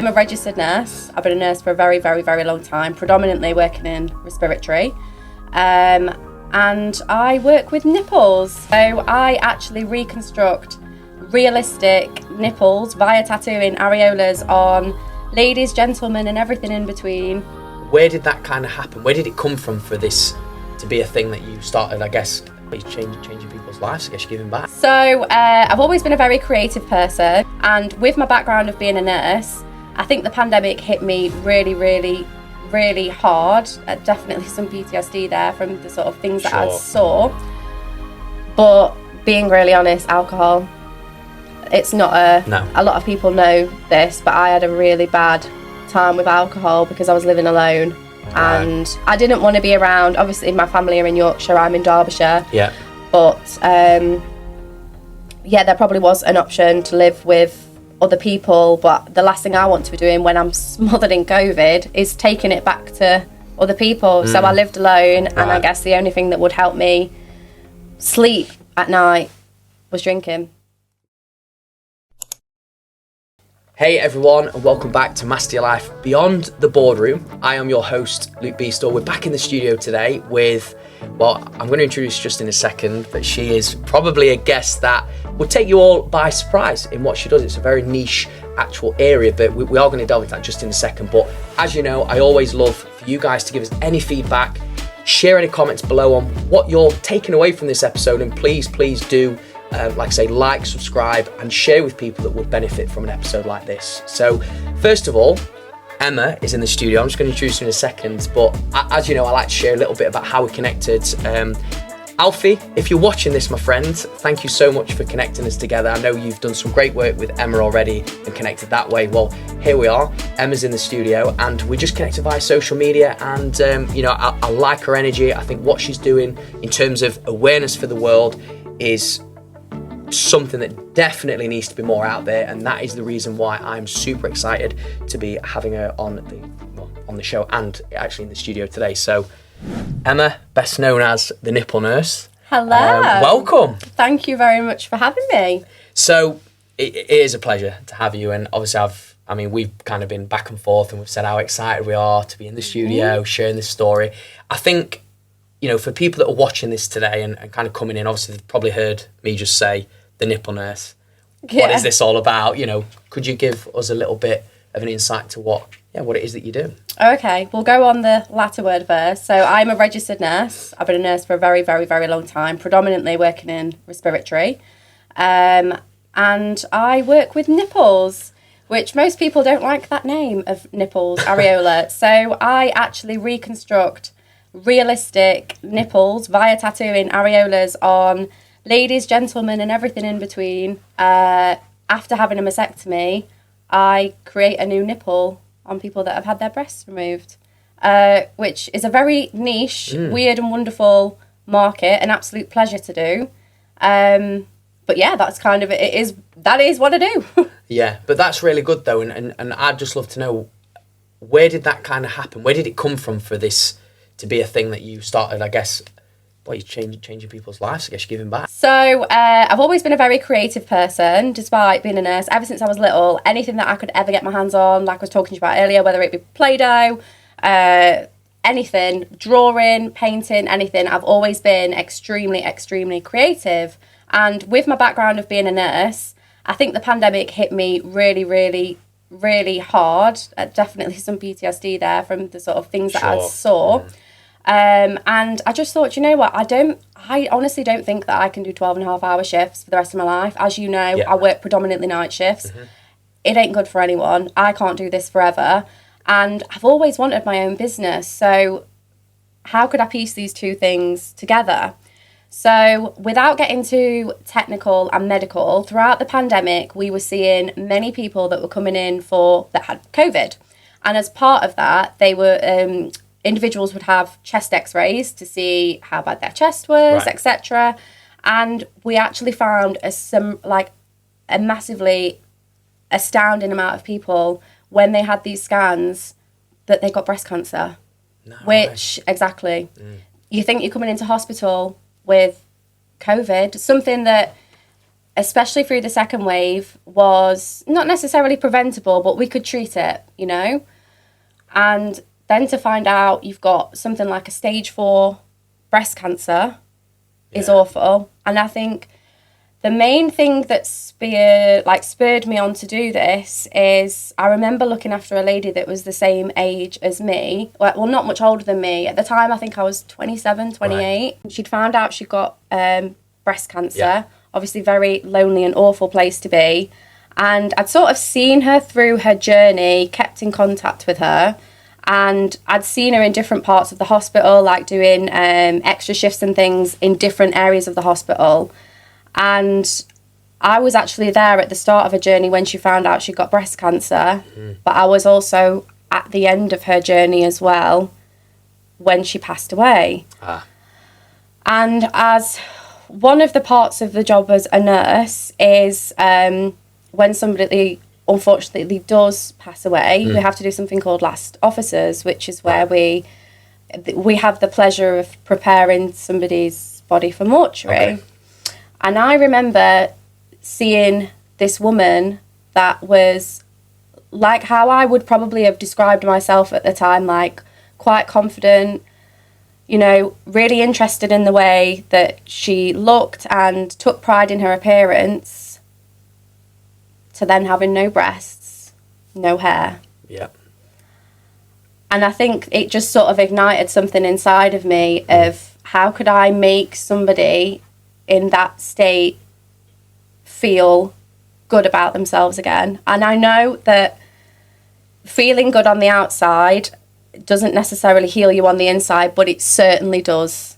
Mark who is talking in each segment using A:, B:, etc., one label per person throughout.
A: I'm a registered nurse. I've been a nurse for a very, very, very long time, predominantly working in respiratory. And I work with nipples. So I actually reconstruct realistic nipples via tattooing areolas on ladies, gentlemen, and everything in between.
B: Where did that kind of happen? Where did it come from for this to be a thing that you started, I guess, changing people's lives, I guess you're giving back?
A: So I've always been a very creative person, and with my background of being a nurse, I think the pandemic hit me really, really, really hard. Definitely some PTSD there from the sort of things that I saw. But being really honest, alcohol, it's not a lot of people know this, but I had a really bad time with alcohol because I was living alone. Right. And I didn't want to be around, obviously my family are in Yorkshire, I'm in Derbyshire. Yeah. But there probably was an option to live with other people, but the last thing I want to be doing when I'm smothered in COVID is taking it back to other people. So I lived alone, and I guess the only thing that would help me sleep at night was drinking.
B: Hey everyone, and welcome back to Master Your Life Beyond the Boardroom. I am your host, Luke Beastall. We're back in the studio today with, well, I'm going to introduce just in a second, but she is probably a guest that will take you all by surprise in what she does. It's a very niche actual area, but we are going to delve into that just in a second. But as you know, I always love for you guys to give us any feedback, share any comments below on what you're taking away from this episode, and please do like I say, like, subscribe, and share with people that would benefit from an episode like this. So, first of all, Emma is in the studio. I'm just going to introduce her in a second, but as you know, I like to share a little bit about how we connected. Alfie, if you're watching this, my friend, thank you so much for connecting us together. I know you've done some great work with Emma already and connected that way. Well, here we are. Emma's in the studio, and we just connected via social media, and I like her energy. I think what she's doing in terms of awareness for the world is something that definitely needs to be more out there, and that is the reason why I'm super excited to be having her on the show and actually in the studio today. So Emma, best known as the Nipple Nurse.
A: Hello.
B: Welcome.
A: Thank you very much for having me.
B: So it is a pleasure to have you, and obviously we've kind of been back and forth, and we've said how excited we are to be in the studio sharing this story. I think, for people that are watching this today and kind of coming in, obviously they've probably heard me just say the Nipple Nurse. Yeah. What is this all about? Could you give us a little bit of an insight to what it is that you do?
A: Okay, we'll go on the latter word first. So I'm a registered nurse. I've been a nurse for a very, very, very long time, predominantly working in respiratory. And I work with nipples, which most people don't like that name of nipples, areola. So I actually reconstruct realistic nipples via tattooing areolas on ladies, gentlemen, and everything in between. After having a mastectomy, I create a new nipple on people that have had their breasts removed, which is a very niche, weird and wonderful market, an absolute pleasure to do. But yeah, that's kind of it. That is what I do.
B: Yeah, but that's really good though, and I'd just love to know, where did that kind of happen? Where did it come from for this to be a thing that you started, I guess, you're changing people's lives, I guess you're giving back? So
A: I've always been a very creative person, despite being a nurse. Ever since I was little, anything that I could ever get my hands on, like I was talking to you about earlier, whether it be Play-Doh, anything, drawing, painting, anything, I've always been extremely, extremely creative. And with my background of being a nurse, I think the pandemic hit me really, really, really hard. Definitely some PTSD there from the sort of things that I saw. And I just thought, you know what, I honestly don't think that I can do 12.5-hour shifts for the rest of my life. As you know, I work predominantly night shifts. It ain't good for anyone. I can't do this forever. And I've always wanted my own business. So how could I piece these two things together? So without getting too technical and medical, throughout the pandemic, we were seeing many people that were coming in that had COVID. And as part of that, they were individuals would have chest x-rays to see how bad their chest was, etc. And we actually found a massively astounding amount of people when they had these scans that they got breast cancer. Exactly. You think you're coming into hospital with COVID, something that especially through the second wave, was not necessarily preventable, but we could treat it, you know? And then to find out you've got something like a stage 4 breast cancer is awful. And I think the main thing that spurred me on to do this is I remember looking after a lady that was the same age as me. Well, not much older than me. At the time, I think I was 27, 28. Right. She'd found out she got breast cancer. Yeah. Obviously, very lonely and awful place to be. And I'd sort of seen her through her journey, kept in contact with her. And I'd seen her in different parts of the hospital, like doing extra shifts and things in different areas of the hospital. And I was actually there at the start of her journey when she found out she got breast cancer. But I was also at the end of her journey as well when she passed away. And as one of the parts of the job as a nurse is when somebody unfortunately does pass away, we have to do something called last officers, which is where we have the pleasure of preparing somebody's body for mortuary. Okay. And I remember seeing this woman that was like how I would probably have described myself at the time, like quite confident, you know, really interested in the way that she looked and took pride in her appearance, to then having no breasts, no hair. Yeah. And I think it just sort of ignited something inside of me of how could I make somebody in that state feel good about themselves again. And I know that feeling good on the outside doesn't necessarily heal you on the inside, but it certainly does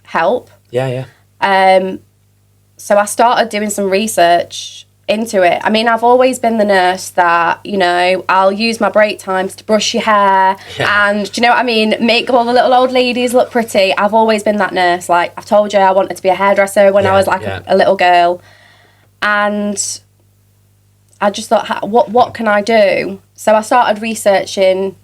A: help. Yeah. So I started doing some research into it. I mean, I've always been the nurse that, you know, I'll use my break times to brush your hair and, do you know what I mean, make all the little old ladies look pretty. I've always been that nurse. Like, I've told you I wanted to be a hairdresser when I was like a little girl. And I just thought, what can I do? So I started researching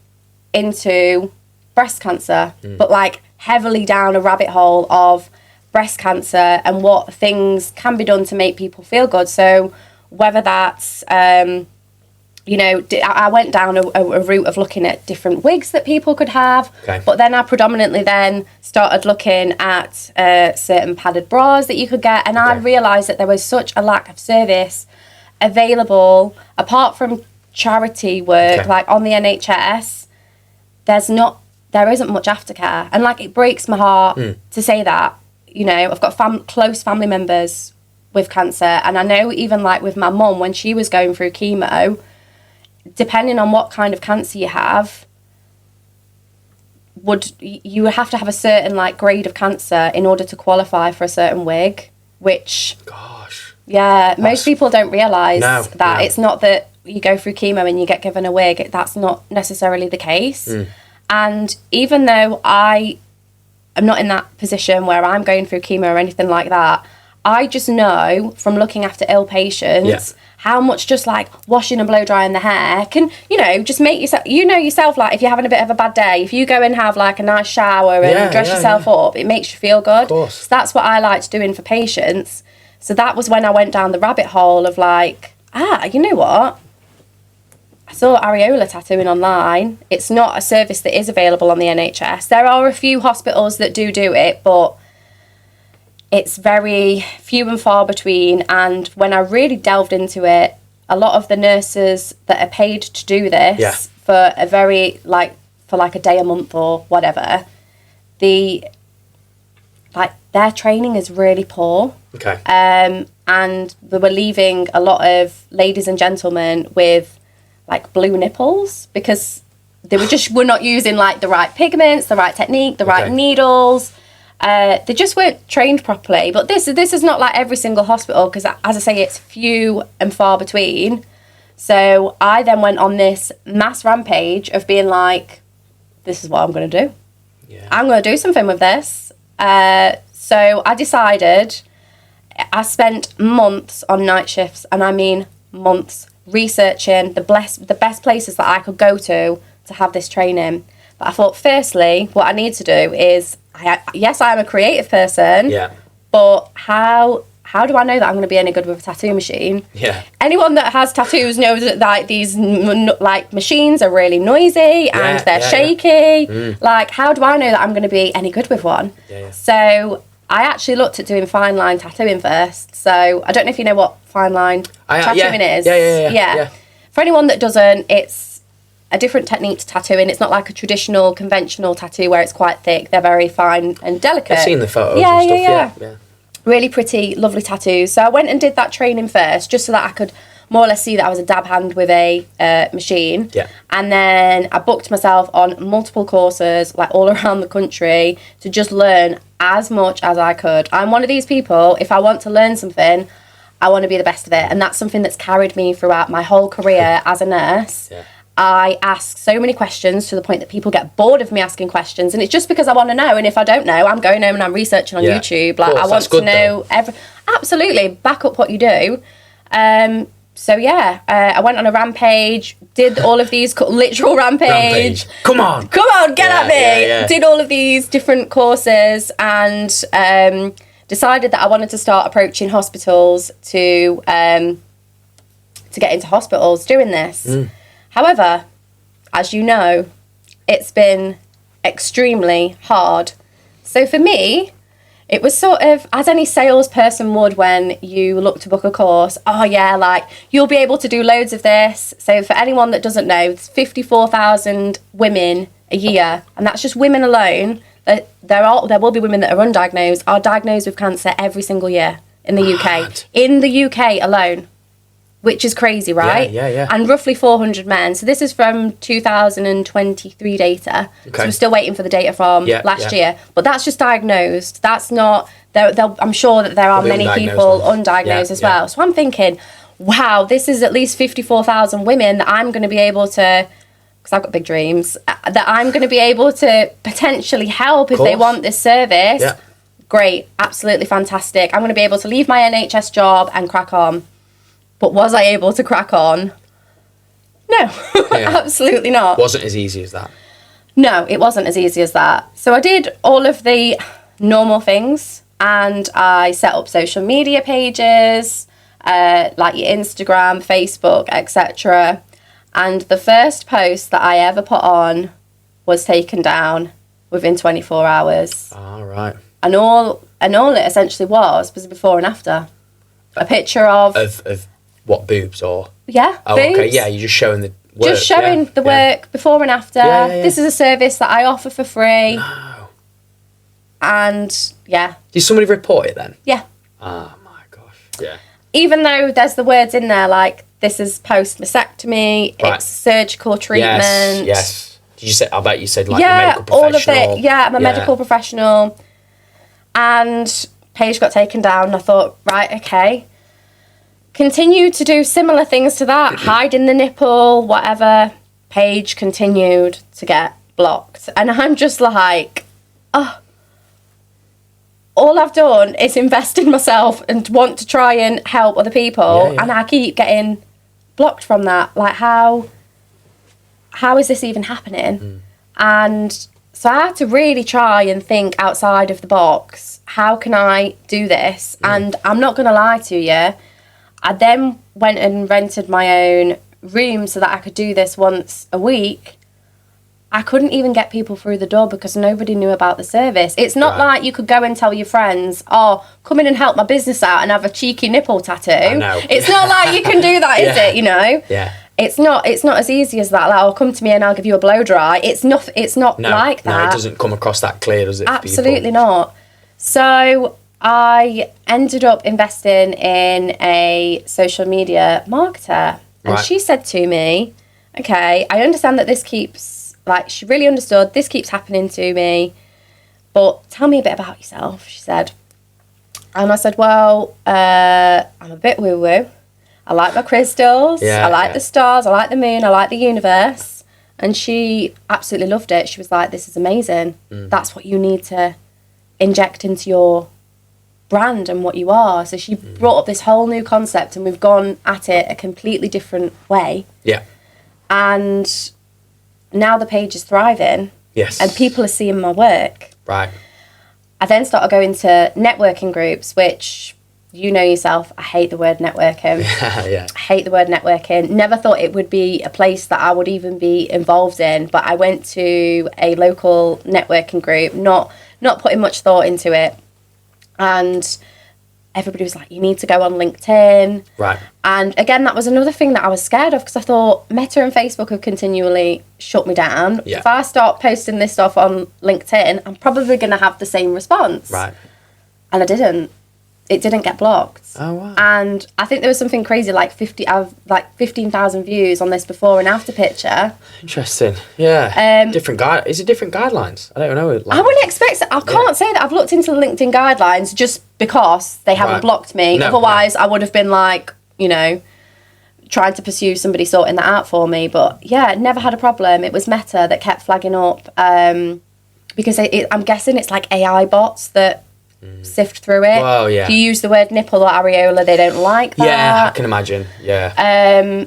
A: into breast cancer, but like heavily down a rabbit hole of breast cancer and what things can be done to make people feel good. So whether that's, you know, I went down a route of looking at different wigs that people could have, but then I predominantly then started looking at certain padded bras that you could get, and I realised that there was such a lack of service available, apart from charity work, like on the NHS, there isn't much aftercare, and like it breaks my heart to say that. You know, I've got close family members with cancer, and I know even like with my mum, when she was going through chemo, depending on what kind of cancer you have, you would have to have a certain like grade of cancer in order to qualify for a certain wig, which most people don't realise that it's not that you go through chemo and you get given a wig. That's not necessarily the case. And even though I'm not in that position where I'm going through chemo or anything like that, I just know from looking after ill patients how much just like washing and blow drying the hair can, you know, just make yourself, you know yourself, like if you're having a bit of a bad day, if you go and have like a nice shower and dress yourself up, it makes you feel good. So that's what I liked doing for patients. So that was when I went down the rabbit hole of like, you know what? I saw areola tattooing online. It's not a service that is available on the NHS. There are a few hospitals that do it, but it's very few and far between. And when I really delved into it, a lot of the nurses that are paid to do this for a very for a day a month or whatever, their training is really poor. And they were leaving a lot of ladies and gentlemen with like blue nipples because they were not using like the right pigments, the right technique, the right needles. They just weren't trained properly. But this is not like every single hospital because, as I say, it's few and far between. So I then went on this mass rampage of being like, this is what I'm going to do. I'm going to do something with this. So I decided, I spent months on night shifts, and I mean months, researching the best places that I could go to have this training. But I thought, firstly, what I need to do is, yes, I am a creative person, but how how do I know that I'm going to be any good with a tattoo machine?
B: Yeah.
A: Anyone that has tattoos knows that like these like machines are really noisy and they're shaky. Like, how do I know that I'm going to be any good with one? So I actually looked at doing fine line tattooing first. So I don't know if you know what fine line tattooing is.
B: Yeah.
A: For anyone that doesn't, it's a different technique to tattooing. It's not like a traditional, conventional tattoo where it's quite thick. They're very fine and delicate.
B: I've seen the photos and stuff. Yeah.
A: Really pretty, lovely tattoos. So I went and did that training first, just so that I could more or less see that I was a dab hand with a machine.
B: Yeah.
A: And then I booked myself on multiple courses, like all around the country, to just learn as much as I could. I'm one of these people, if I want to learn something, I want to be the best of it. And that's something that's carried me throughout my whole career as a nurse.
B: Yeah.
A: I ask so many questions to the point that people get bored of me asking questions, and it's just because I want to know. And if I don't know, I'm going home and I'm researching on YouTube. Like, I want to know absolutely back up what you do. So yeah, I went on a rampage, did all of these literal rampage.
B: Come on,
A: get at me. Yeah. Did all of these different courses and decided that I wanted to start approaching hospitals to get into hospitals doing this. However, as you know, it's been extremely hard. So for me, it was sort of, as any salesperson would when you look to book a course, oh yeah, like, you'll be able to do loads of this. So for anyone that doesn't know, it's 54,000 women a year, and that's just women alone. There will be women that are undiagnosed, are diagnosed with cancer every single year in the UK. In the UK alone. Which is crazy, right?
B: Yeah.
A: And roughly 400 men. So this is from 2023 data. Okay. So we're still waiting for the data from last year. But that's just diagnosed. That's not... I'm sure that there are many people undiagnosed as well. So I'm thinking, wow, this is at least 54,000 women that I'm going to be able to... Because I've got big dreams. That I'm going to be able to potentially help if they want this service. Yeah. Great. Absolutely fantastic. I'm going to be able to leave my NHS job and crack on. But was I able to crack on? No, absolutely not.
B: Wasn't as easy as that.
A: No, it wasn't as easy as that. So I did all of the normal things, and I set up social media pages, like your Instagram, Facebook, etc. And the first post that I ever put on was taken down within 24 hours.
B: All right.
A: And all it essentially was before and after. A picture of
B: what, boobs or?
A: Yeah,
B: oh,
A: boobs.
B: Okay, yeah, you're just showing the work.
A: Just showing the work before and after.
B: Yeah.
A: This is a service that I offer for free.
B: No.
A: And, yeah.
B: Did somebody report it then?
A: Yeah.
B: Oh, my gosh. Yeah.
A: Even though there's the words in there like, this is post-mastectomy, it's surgical treatment.
B: Yes. Did you say, I bet you said like a medical professional. All of it.
A: Yeah, I'm a medical professional. And page got taken down and I thought, right, okay. Continue to do similar things to that, hiding the nipple, whatever. Page continued to get blocked. And I'm just like, oh, all I've done is invest in myself and want to try and help other people. And I keep getting blocked from that. Like, how is this even happening? And so I had to really try and think outside of the box. How can I do this? And I'm not going to lie to you. I then went and rented my own room so that I could do this once a week. I couldn't even get people through the door because nobody knew about the service. It's not like you could go and tell your friends, oh, come in and help my business out and have a cheeky nipple tattoo. I know. It's not like you can do that, is it? You know?
B: Yeah.
A: It's not as easy as that. Like, oh, come to me and I'll give you a blow dry. It's not like that.
B: No, it doesn't come across that clear, does it?
A: Absolutely not. So I ended up investing in a social media marketer. And she said to me, okay, I understand that this keeps, like, she really understood, this keeps happening to me, but tell me a bit about yourself, she said. And I said, well, I'm a bit woo-woo. I like my crystals, I like the stars, I like the moon, I like the universe. And she absolutely loved it. She was like, this is amazing. That's what you need to inject into your brand and what you are. So she brought up this whole new concept and we've gone at it a completely different way.
B: Yeah.
A: And now the page is thriving.
B: Yes.
A: And people are seeing my work.
B: Right.
A: I then started going to networking groups, which you know yourself, I hate the word networking.
B: Yeah.
A: I hate the word networking. Never thought it would be a place that I would even be involved in, but I went to a local networking group, not putting much thought into it. And everybody was like, you need to go on LinkedIn.
B: Right.
A: And again, that was another thing that I was scared of, because I thought Meta and Facebook have continually shut me down.
B: Yeah.
A: If I start posting this stuff on LinkedIn, I'm probably going to have the same response.
B: Right.
A: And I didn't. It didn't get blocked.
B: Oh, wow.
A: And I think there was something crazy, like 15,000 views on this before and after picture.
B: Interesting. Yeah. Is it different guidelines? I don't know.
A: I wouldn't expect it. I can't say that I've looked into the LinkedIn guidelines just because they haven't blocked me.
B: No,
A: Otherwise, I would have been like, trying to pursue somebody sorting that out for me. But yeah, never had a problem. It was Meta that kept flagging up, because I'm guessing it's like AI bots that sift through it.
B: Well, yeah.
A: If you use the word nipple or areola, they don't like that.
B: Yeah, I can imagine. Yeah.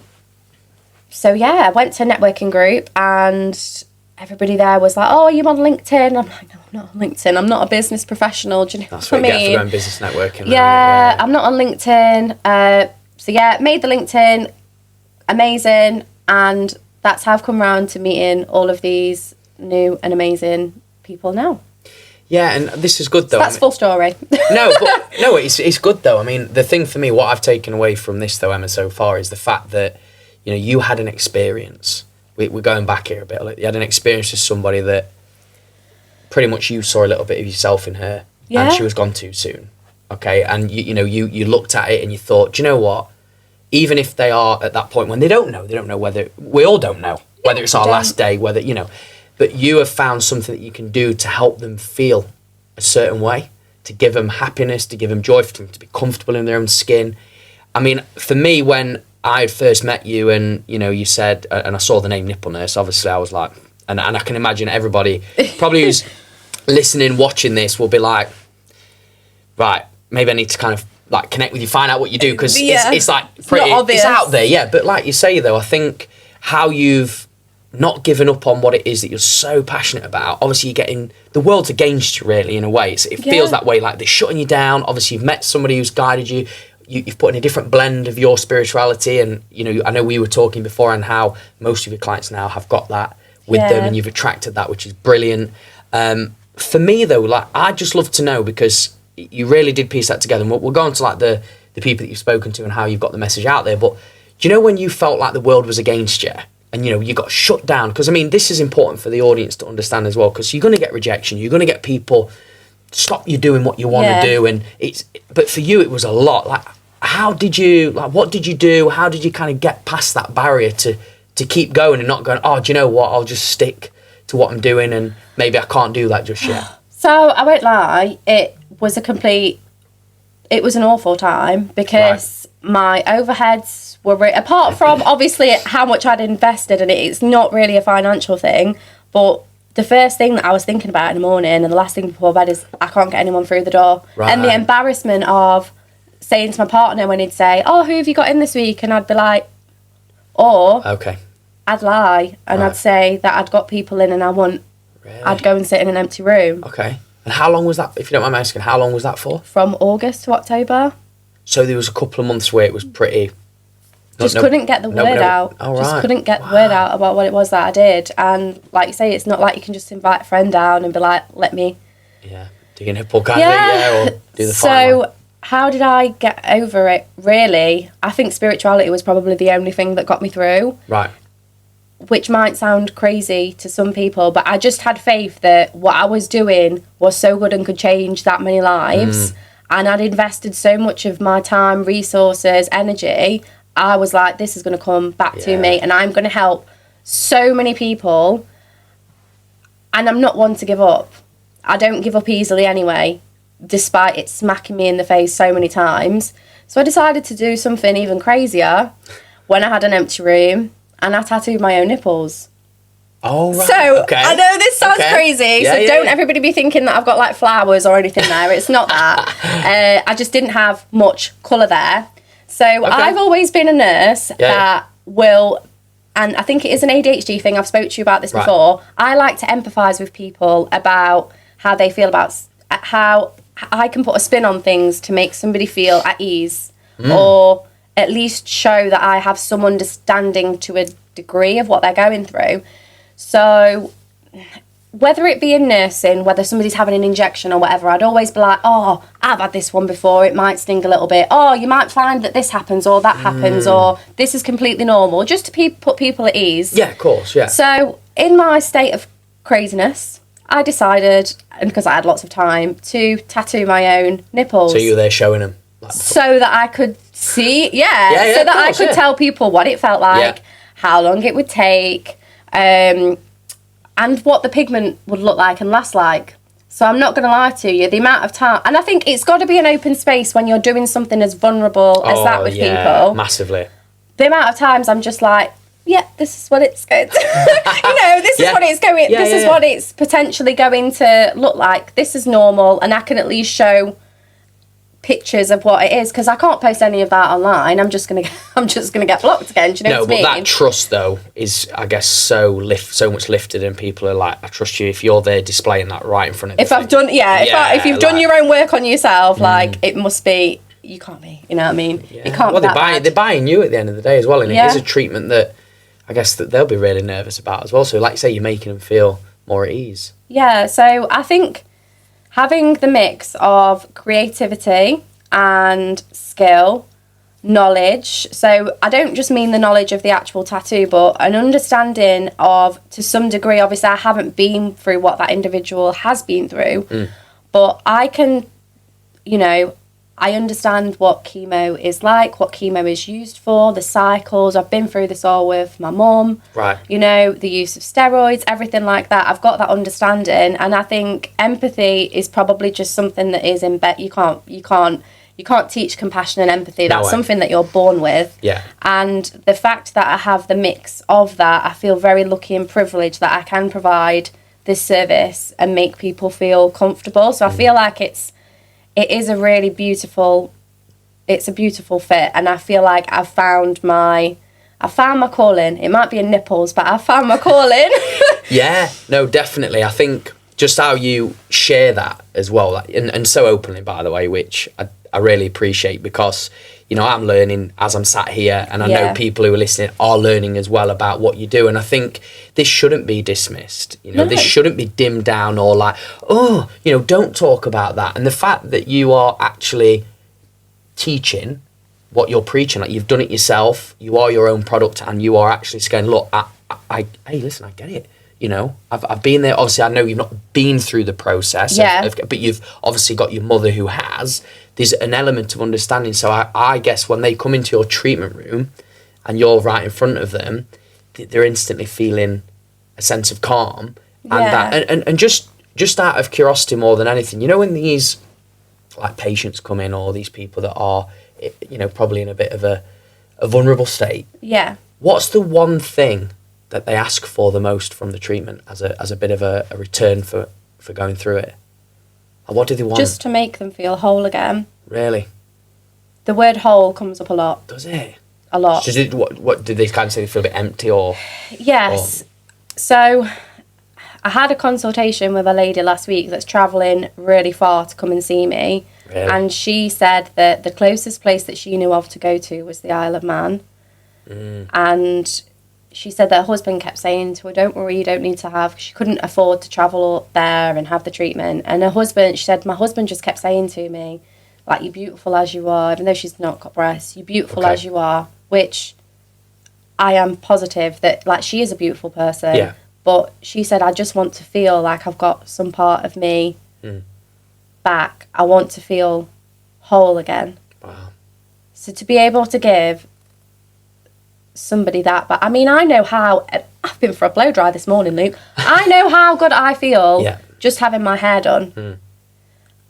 A: So yeah, I went to a networking group and everybody there was like, oh, are you on LinkedIn? I'm like, no, I'm not on LinkedIn. I'm not a business professional. Do you know
B: That's
A: what I
B: what you get
A: mean?
B: for going business networking.
A: Yeah,
B: right?
A: I'm not on LinkedIn. So yeah, made the LinkedIn. Amazing. And that's how I've come around to meeting all of these new and amazing people now.
B: Yeah, and this is good though.
A: So that's full story.
B: No, it's good though. I mean, the thing for me, what I've taken away from this though, Emma, so far is the fact that, you had an experience. We're going back here a bit. Like, you had an experience with somebody that pretty much you saw a little bit of yourself in her, and she was gone too soon. Okay, and you looked at it and you thought, do you know what? Even if they are at that point when they don't know whether, we all don't know whether it's our last day, whether, but you have found something that you can do to help them feel a certain way, to give them happiness, to give them joy, for them to be comfortable in their own skin. I mean, for me, when I first met you and, you said, and I saw the name Nipple Nurse, obviously I was like, and I can imagine everybody probably who's listening, watching this will be like, right, maybe I need to kind of like connect with you, find out what you do, because it's like pretty, it's out there, yeah. But like you say though, I think how you've not given up on what it is that you're so passionate about. Obviously, you're getting the world's against you, really, in a way. It feels that way, like they're shutting you down. Obviously, you've met somebody who's guided you. You've put in a different blend of your spirituality, and I know we were talking before on how most of your clients now have got that with them, and you've attracted that, which is brilliant. For me though, like I'd just love to know, because you really did piece that together. And we'll go on to like the people that you've spoken to and how you've got the message out there. But do you know when you felt like the world was against you? And, you got shut down, because, I mean, this is important for the audience to understand as well, because you're going to get rejection. You're going to get people stop you doing what you want to do. And but for you, it was a lot. Like, what did you do? How did you kind of get past that barrier to keep going and not going, oh, do you know what? I'll just stick to what I'm doing, and maybe I can't do that just yet. So
A: I won't lie. It was an awful time, because my overheads were, apart from obviously how much I'd invested in it, it's not really a financial thing, but the first thing that I was thinking about in the morning and the last thing before bed is I can't get anyone through the door. Right. And the embarrassment of saying to my partner when he'd say, oh, who have you got in this week? And I'd be like, I'd lie and I'd say that I'd got people in and I'd go and sit in an empty room.
B: Okay. And how long was that, if you don't mind me asking, how long was that for?
A: From August to October.
B: So there was a couple of months where it was pretty...
A: Couldn't get the word out.
B: Oh, right.
A: Just couldn't get the word out about what it was that I did. And like you say, it's not like you can just invite a friend down and be like, let me...
B: Yeah, do your nipple kind of thing, or do the fine one.
A: How did I get over it, really? I think spirituality was probably the only thing that got me through.
B: Right.
A: Which might sound crazy to some people, but I just had faith that what I was doing was so good and could change that many lives. And I'd invested so much of my time, resources, energy. I was like, this is going to come back to me, and I'm going to help so many people. And I'm not one to give up. I don't give up easily anyway, despite it smacking me in the face so many times. So I decided to do something even crazier when I had an empty room, and I tattooed my own nipples.
B: Oh, right.
A: So I know this sounds crazy, don't everybody be thinking that I've got like flowers or anything there. It's not that. I just didn't have much colour there. So I've always been a nurse that will, and I think it is an ADHD thing, I've spoke to you about this before, I like to empathise with people about how they feel about how I can put a spin on things to make somebody feel at ease, or at least show that I have some understanding to a degree of what they're going through. So whether it be in nursing, whether somebody's having an injection or whatever, I'd always be like, oh, I've had this one before, it might sting a little bit. Oh, you might find that this happens or that happens, or this is completely normal, just to put people at ease.
B: Yeah, of course, yeah.
A: So in my state of craziness, I decided, and because I had lots of time, to tattoo my own nipples.
B: So you were there showing them?
A: So that I could see, so that I could tell people what it felt like, how long it would take, and what the pigment would look like and last like. So I'm not going to lie to you, the amount of time, and I think it's got to be an open space when you're doing something as vulnerable as that with people.
B: Massively.
A: The amount of times I'm just like, yeah, this is what it's going to, this is what it's going, this is what it's potentially going to look like. This is normal, and I can at least show pictures of what it is, because I can't post any of that online. I'm just gonna get blocked again. Do you know what I mean?
B: No, but that trust though is, I guess, so much lifted, and people are like, I trust you if you're there displaying that right in front of.
A: If you've done your own work on yourself, like it must be. You can't be. You know what I mean?
B: Yeah.
A: It can't.
B: Well,
A: be
B: they're buying you at the end of the day as well, and it is a treatment that I guess that they'll be really nervous about as well. So, like you say, you're making them feel more at ease.
A: Yeah. So I think having the mix of creativity and skill, knowledge. So I don't just mean the knowledge of the actual tattoo, but an understanding of, to some degree, obviously I haven't been through what that individual has been through, but I can, I understand what chemo is like, what chemo is used for, the cycles. I've been through this all with my mum.
B: Right.
A: The use of steroids, everything like that. I've got that understanding, and I think empathy is probably just something that is in You can't teach compassion and empathy. That's something that you're born with.
B: Yeah.
A: And the fact that I have the mix of that, I feel very lucky and privileged that I can provide this service and make people feel comfortable. So I feel like it is a really beautiful fit, and I feel like I found my calling. It might be in nipples, but I found my calling.
B: Yeah, no, definitely. I think just how you share that as well, and so openly, by the way, which I really appreciate, because I'm learning as I'm sat here, and I know people who are listening are learning as well about what you do. And I think this shouldn't be dismissed. This shouldn't be dimmed down or like, don't talk about that. And the fact that you are actually teaching what you're preaching, like you've done it yourself, you are your own product, and you are actually saying, look, hey, listen, I get it. I've been there. Obviously, I know you've not been through the process, but you've obviously got your mother who has. There's an element of understanding. So I guess when they come into your treatment room and you're right in front of them, they're instantly feeling a sense of calm. And just out of curiosity more than anything, when these like patients come in, or these people that are, probably in a bit of a vulnerable state.
A: Yeah.
B: What's the one thing that they ask for the most from the treatment as a bit of a return for going through it? And what do they want? Just
A: to make them feel whole again.
B: Really?
A: The word whole comes up a lot.
B: Does it?
A: A lot.
B: So what did they kind of say? They feel a bit empty or?
A: Yes. So I had a consultation with a lady last week that's travelling really far to come and see me.
B: Really?
A: And she said that the closest place that she knew of to go to was the Isle of Man. And she said that her husband kept saying to her, don't worry, you don't need to have... She couldn't afford to travel up there and have the treatment. And she said, my husband just kept saying to me, like, you're beautiful as you are, even though she's not got breasts, you're beautiful as you are, which I am positive that, like, she is a beautiful person.
B: Yeah.
A: But she said, I just want to feel like I've got some part of me back. I want to feel whole again.
B: Wow.
A: So to be able to give somebody that, but I mean, I know how, I've been for a blow dry this morning, Luke. I know how good I feel just having my hair done.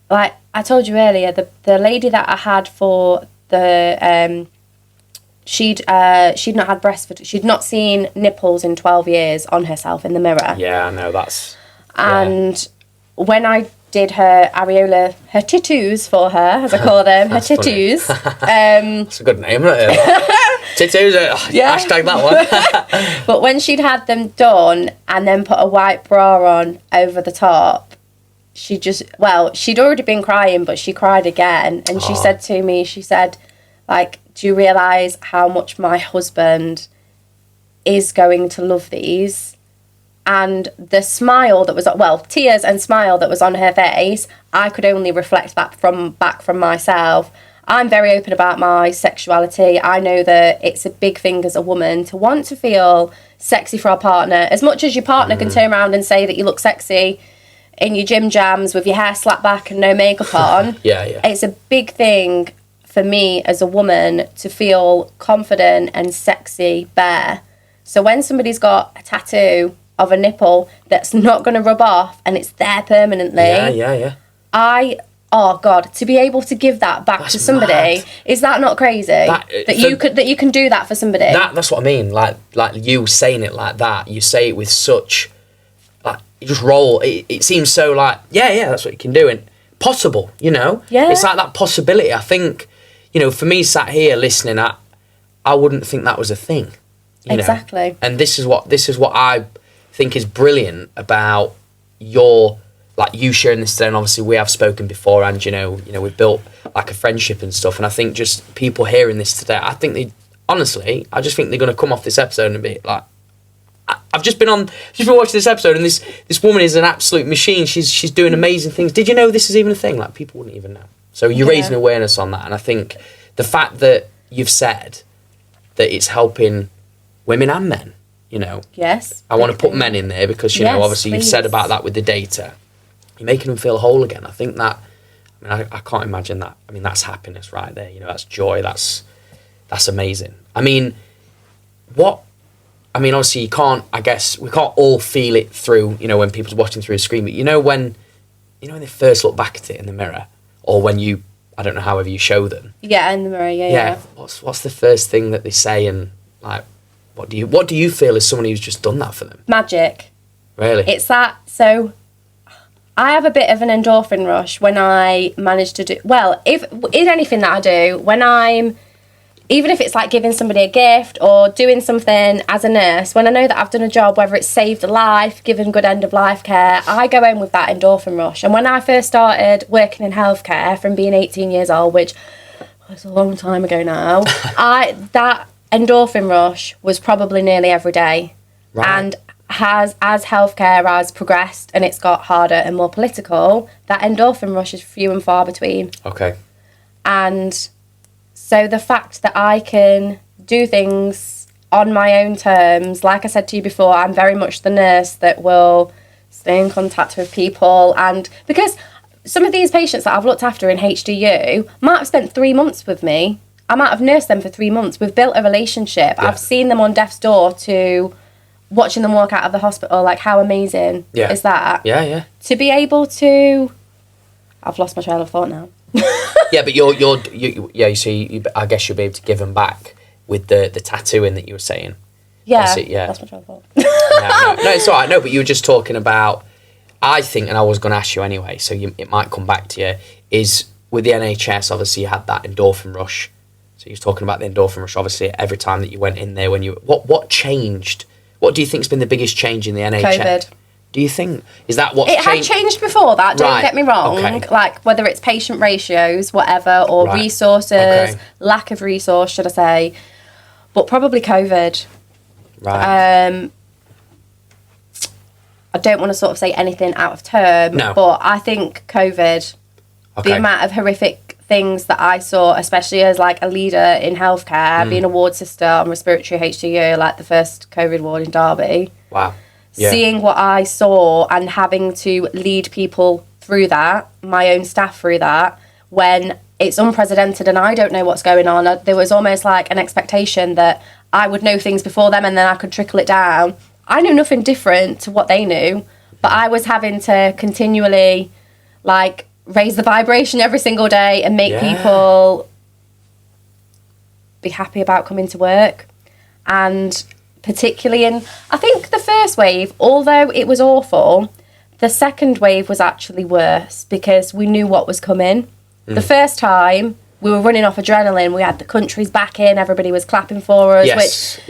A: Like I told you earlier, the lady that I had for the she'd not had she'd not seen nipples in 12 years on herself in the mirror.
B: Yeah, I know, that's...
A: And when I did her areola, her tattoos for her, as I call them, her tattoos.
B: It's a good name, isn't it? Tattoos, hashtag that one.
A: But when she'd had them done and then put a white bra on over the top, she'd already been crying, but she cried again. And she said to me, she said, like, do you realise how much my husband is going to love these? And the smile that was, tears and smile that was on her face, I could only reflect that back from myself. I'm very open about my sexuality. I know that it's a big thing as a woman to want to feel sexy for our partner. As much as your partner can turn around and say that you look sexy in your gym jams with your hair slapped back and no makeup on. It's a big thing for me as a woman to feel confident and sexy bare. So when somebody's got a tattoo of a nipple that's not going to rub off and it's there permanently, oh God, to be able to give that back to somebody, mad. Is that not crazy? That you can do that for somebody.
B: That's what I mean. Like you saying it like that, you say it with such, like, you just roll. It seems so like, that's what you can do, and possible. You know, it's like that possibility. I think, you know, for me, sat here listening, I wouldn't think that was a thing. You
A: exactly.
B: know? And this is what I think is brilliant about you sharing this today. And obviously we have spoken before, and you know we've built like a friendship and stuff. And I think just people hearing this today, I just think they're going to come off this episode and be like, I've just been watching this episode, and this woman is an absolute machine. She's doing amazing things. Did you know this is even a thing? Like, people wouldn't even know. So you're raising awareness on that, and I think the fact that you've said that it's helping women and men, you know.
A: Yes.
B: I want to put men in there because, you know, obviously you've said about that with the data. You're making them feel whole again. I think that, I can't imagine that. I mean, that's happiness right there. You know, that's joy. That's amazing. I mean, obviously we can't all feel it through, you know, when people's watching through a screen, but when they first look back at it in the mirror, or when you, I don't know, however you show them. Yeah,
A: in the mirror, yeah.
B: What's the first thing that they say, and like, what do you feel as someone who's just done that for them? Magic. Really?
A: It's that, so I have a bit of an endorphin rush when I manage to do, if in anything that I do, even if it's like giving somebody a gift or doing something as a nurse, when I know that I've done a job, whether it's saved a life, given good end of life care, I go in with that endorphin rush. And when I first started working in healthcare from being 18 years old, which was a long time ago now, that endorphin rush was probably nearly every day.
B: Right.
A: And as healthcare has progressed and it's got harder and more political, that endorphin rush is few and far between.
B: Okay.
A: And so the fact that I can do things on my own terms, like I said to you before, I'm very much the nurse that will stay in contact with people. And because some of these patients that I've looked after in HDU might have spent 3 months with me. I might have nursed them for 3 months. We've built a relationship. Yeah. I've seen them on death's door to watching them walk out of the hospital. Like, how amazing is that?
B: Yeah.
A: To be able to... I've lost my trail of thought now.
B: Yeah, but you see, I guess you'll be able to give them back with the tattooing that you were saying.
A: Yeah, that's my trail of thought.
B: No, it's all right. No, but you were just talking about, I think, and I was going to ask you anyway, so it might come back to you, is with the NHS, obviously you had that endorphin rush. So you're talking about the endorphin rush, obviously, every time that you went in there. What changed? What do you think's been the biggest change in the NHS?
A: COVID.
B: Do you think? Is that what's changed?
A: It had changed before that, don't get me wrong.
B: Okay.
A: Like, whether it's patient ratios, whatever, or resources, lack of resource, should I say. But probably COVID.
B: Right.
A: I don't want to sort of say anything out of term, but I think COVID, the amount of horrific things that I saw, especially as like a leader in healthcare, being a ward sister on respiratory HDU, like the first COVID ward in Derby.
B: Wow. Yeah.
A: Seeing what I saw and having to lead people through that, my own staff through that, when it's unprecedented and I don't know what's going on. There was almost like an expectation that I would know things before them and then I could trickle it down. I knew nothing different to what they knew, but I was having to continually like raise the vibration every single day and make people be happy about coming to work. And particularly in, I think the first wave, although it was awful, the second wave was actually worse because we knew what was coming. The first time, we were running off adrenaline. We had the country's back in, everybody was clapping for us, which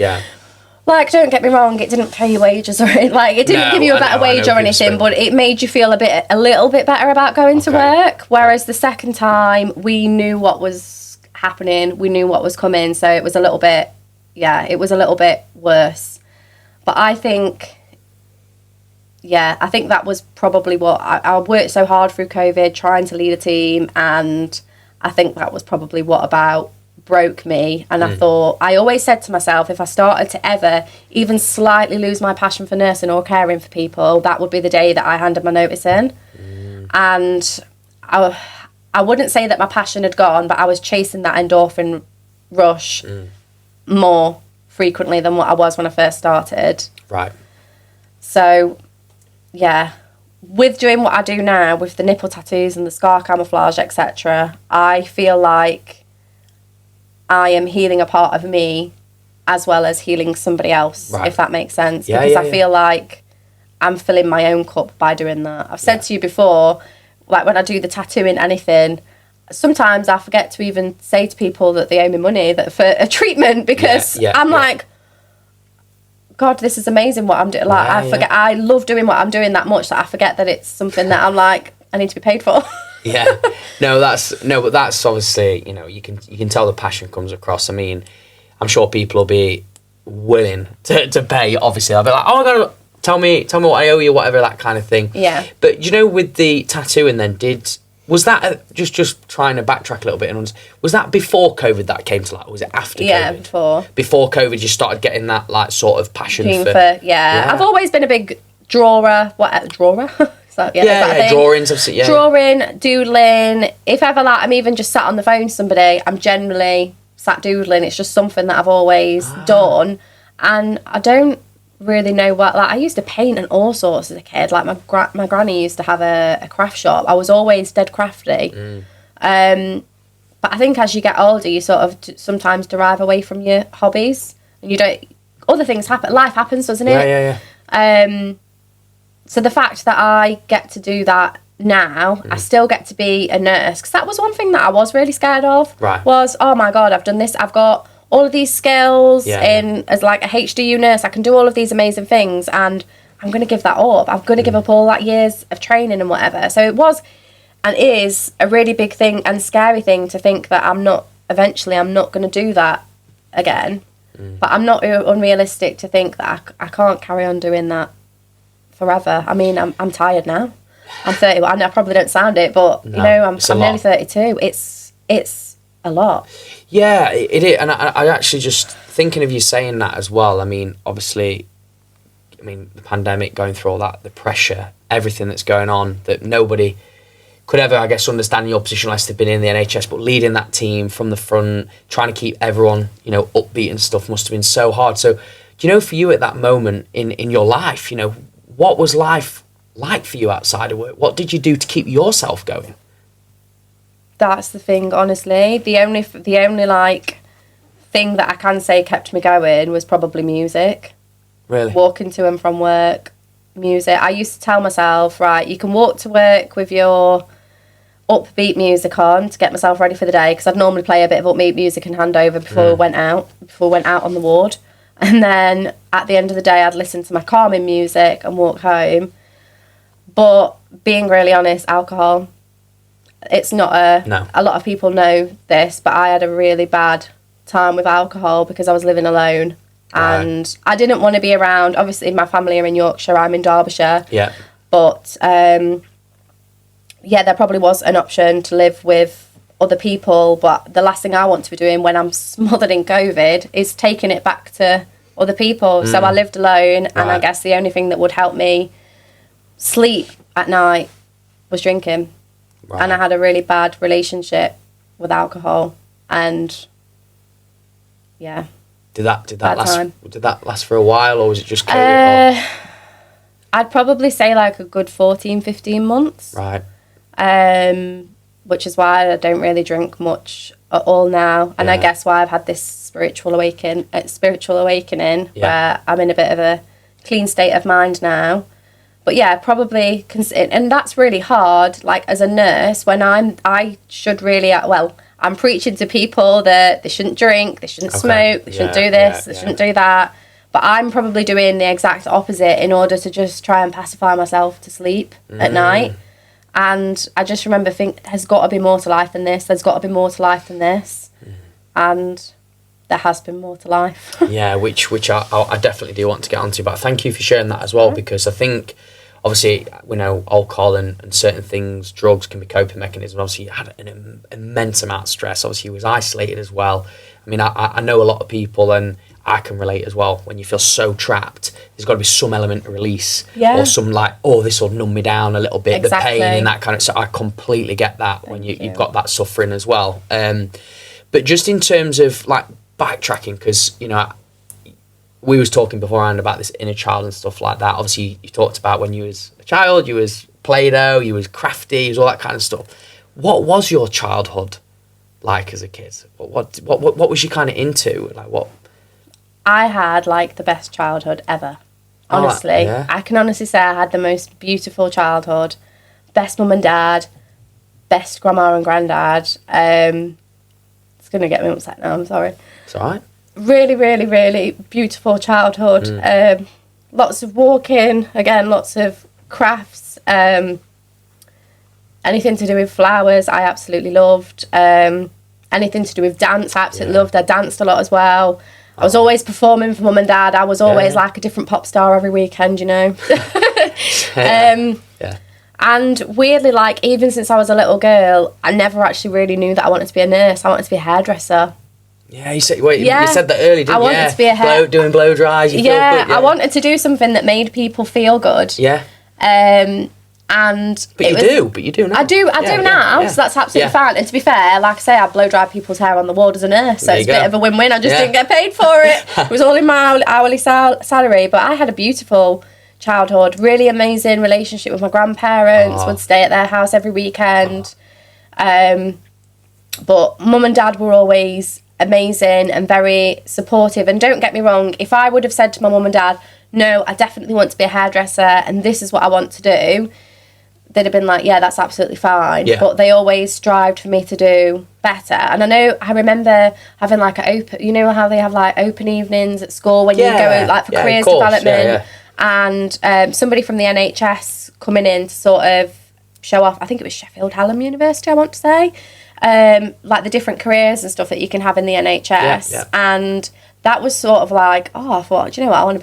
A: Like, don't get me wrong, it didn't pay your wages or it didn't give you a better wage or anything, but it made you feel a little bit better about going to work. Whereas the second time, we knew what was happening, we knew what was coming, so it was a little bit, it was a little bit worse. But I think that was probably what I worked so hard through COVID, trying to lead a team, and I think that was probably what about broke me. And I thought, I always said to myself, if I started to ever even slightly lose my passion for nursing or caring for people, that would be the day that I handed my notice in. And I wouldn't say that my passion had gone, but I was chasing that endorphin rush more frequently than what I was when I first started.
B: Right.
A: So, yeah, with doing what I do now with the nipple tattoos and the scar camouflage, etc., I feel like I am healing a part of me as well as healing somebody else, if that makes sense. Because I feel like I'm filling my own cup by doing that. I've said to you before, like when I do the tattooing, anything, sometimes I forget to even say to people that they owe me money for a treatment, because I'm like, God, this is amazing what I'm doing. Like, I forget, I love doing what I'm doing that much that I forget that it's something that I'm like, I need to be paid for.
B: But that's obviously, you know, you can tell the passion comes across. I mean, I'm sure people will be willing to pay. Obviously, I'll be like, oh my God, tell me what I owe you, whatever, that kind of thing.
A: Yeah.
B: But you know, with the tattooing, then was that just trying to backtrack a little bit, and was that before COVID that came to light, or was it after COVID?
A: Yeah,
B: Before COVID, you started getting that like sort of passion for
A: I've always been a big drawer. So,
B: drawings.
A: Drawing, doodling. If ever I'm even just sat on the phone to somebody, I'm generally sat doodling. It's just something that I've always done, and I don't really know what. Like, I used to paint and all sorts as a kid. Like my granny used to have a craft shop. I was always dead crafty. But I think as you get older, you sort of sometimes derive away from your hobbies, and you don't. Other things happen. Life happens, doesn't it? So the fact that I get to do that now, I still get to be a nurse, because that was one thing that I was really scared of. Was, oh my God, I've done this, I've got all of these skills as like a HDU nurse, I can do all of these amazing things, and I'm going to give that up. I'm going to give up all that years of training and whatever. So it was and is a really big thing and scary thing to think that I'm not going to do that again. But I'm not unrealistic to think that I can't carry on doing that forever. I mean, I'm tired now. I'm 31. I probably don't sound it, but you know, I'm nearly 32. It's a lot.
B: Yeah, it is. And I actually just thinking of you saying that as well. I mean, obviously, the pandemic, going through all that, the pressure, everything that's going on, that nobody could ever, I guess, understand your position unless they've been in the NHS. But leading that team from the front, trying to keep everyone, you know, upbeat and stuff must have been so hard. So, do you know, for you at that moment in your life, you know, what was life like for you outside of work? What did you do to keep yourself going?
A: That's the thing, honestly. The only like thing that I can say kept me going was probably music.
B: Really?
A: Walking to and from work, music. I used to tell myself, right, you can walk to work with your upbeat music on to get myself ready for the day, because I'd normally play a bit of upbeat music and handover before we went out on the ward. And then at the end of the day, I'd listen to my calming music and walk home. But being really honest, alcohol, it's not a lot of people know this, but I had a really bad time with alcohol because I was living alone. And I didn't want to be around, obviously my family are in Yorkshire, I'm in Derbyshire.
B: Yeah.
A: But, there probably was an option to live with other people, but the last thing I want to be doing when I'm smothered in COVID is taking it back to other people. So I lived alone, and I guess the only thing that would help me sleep at night was drinking. And I had a really bad relationship with alcohol, and did that last for a while, or was it just COVID? I'd probably say like a good 14-15 months. Which is why I don't really drink much at all now. And I guess why I've had this spiritual awakening where I'm in a bit of a clean state of mind now. But yeah, probably, and that's really hard. Like as a nurse, when I should really, I'm preaching to people that they shouldn't drink, they shouldn't smoke, they shouldn't do this, they shouldn't do that. But I'm probably doing the exact opposite in order to just try and pacify myself to sleep at night. And I just remember thinking, there's got to be more to life than this. There's got to be more to life than this. And there has been more to life.
B: Yeah, which I definitely do want to get onto. But thank you for sharing that as well, because I think, obviously, we know alcohol and certain things, drugs can be coping mechanisms. Obviously, you had an immense amount of stress. Obviously, you was isolated as well. I mean, I know a lot of people, and I can relate as well. When you feel so trapped, there's got to be some element of release, or some like, oh, this will numb me down a little bit, the pain and that kind of. So I completely get that when you've got that suffering as well. But just in terms of like backtracking, because we was talking beforehand about this inner child and stuff like that. Obviously, you talked about when you was a child, you was Play-Doh, you was crafty, you was all that kind of stuff. What was your childhood like as a kid? What was you kind of into? Like what?
A: I had like the best childhood ever. Honestly, I can honestly say I had the most beautiful childhood. Best mum and dad, best grandma and granddad. It's gonna get me upset now. I'm sorry.
B: It's all right.
A: Really, really, really beautiful childhood. Lots of walking. Again, lots of crafts. Anything to do with flowers, I absolutely loved. Anything to do with dance, I absolutely loved. I danced a lot as well. I was always performing for mum and dad. I was always like a different pop star every weekend, And weirdly, like, even since I was a little girl, I never actually really knew that I wanted to be a nurse. I wanted to be a hairdresser.
B: Yeah, you said that early, didn't you?
A: I wanted to be a
B: doing blow dries. You feel good,
A: I wanted to do something that made people feel good.
B: Yeah. But you do now.
A: I do now, so that's absolutely fine. And to be fair, like I say, I blow dry people's hair on the ward as a nurse, so it's a bit of a win-win. I just didn't get paid for it. It was all in my hourly salary, but I had a beautiful childhood, really amazing relationship with my grandparents, would stay at their house every weekend. But mum and dad were always amazing and very supportive. And don't get me wrong, if I would have said to my mum and dad, no, I definitely want to be a hairdresser and this is what I want to do, they'd have been like, yeah, that's absolutely fine. But they always strived for me to do better. And I remember having like how they have like open evenings at school when you go like for careers development. And somebody from the NHS coming in to sort of show off, I think it was Sheffield Hallam University, I want to say, like the different careers and stuff that you can have in the NHS. And that was sort of like, I thought, do you know what, I want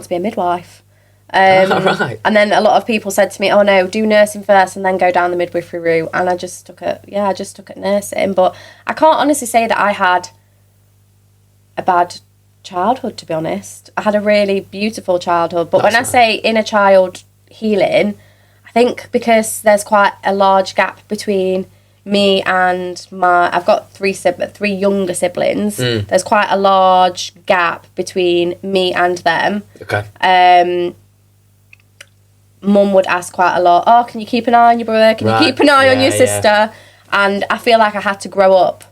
A: to be a midwife.
B: Right.
A: And then a lot of people said to me, oh no, do nursing first and then go down the midwifery route. And I just took it nursing. But I can't honestly say that I had a bad childhood, to be honest. I had a really beautiful childhood. But when I say inner child healing, I think because there's quite a large gap between me and I've got three younger siblings. There's quite a large gap between me and them.
B: Okay.
A: Mum would ask quite a lot, oh, can you keep an eye on your brother? Can you keep an eye on your sister? And I feel like I had to grow up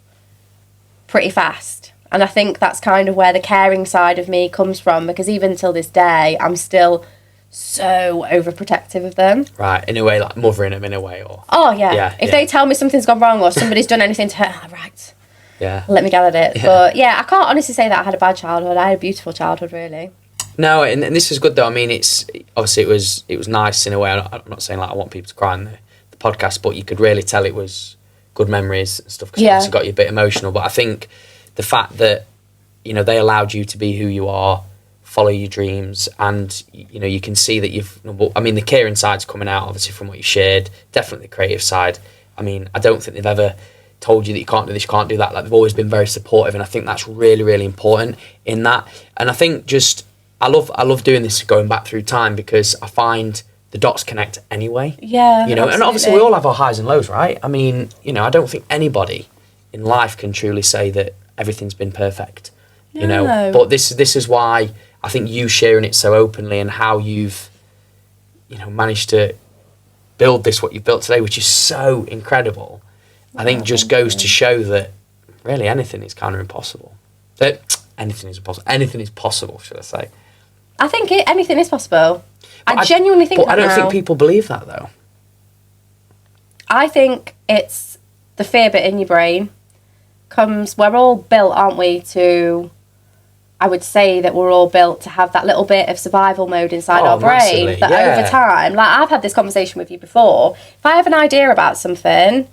A: pretty fast. And I think that's kind of where the caring side of me comes from, because even till this day, I'm still so overprotective of them.
B: Right, in a way, like mothering them in a way, or...
A: Oh, yeah. If they tell me something's gone wrong or somebody's done anything to her, right, let me get at it. Yeah. But yeah, I can't honestly say that I had a bad childhood. I had a beautiful childhood, really.
B: No, and this is good though. I mean, it's obviously it was nice in a way. I'm not saying like I want people to cry on the podcast, but you could really tell it was good memories and stuff, because it obviously got you a bit emotional. But I think the fact that they allowed you to be who you are, follow your dreams, and you can see that the caring side's coming out obviously from what you shared, definitely the creative side. I mean, I don't think they've ever told you that you can't do this, you can't do that. Like, they've always been very supportive, and I think that's really, really important in that. And I think I love doing this, going back through time, because I find the dots connect anyway.
A: Yeah,
B: and obviously we all have our highs and lows, right? I mean, I don't think anybody in life can truly say that everything's been perfect. But this is why I think you sharing it so openly, and how you've managed to build what you've built today, which is so incredible, I think just goes to show that really anything is kind of impossible. That anything is possible, should I say.
A: I think anything is possible. I genuinely think that
B: I don't
A: now.
B: think people believe that, though.
A: I think it's the fear bit in your brain. We're all built, aren't we, to I would say that we're all built to have that little bit of survival mode inside our brain.
B: Massively,
A: But over time, like I've had this conversation with you before, if I have an idea about something,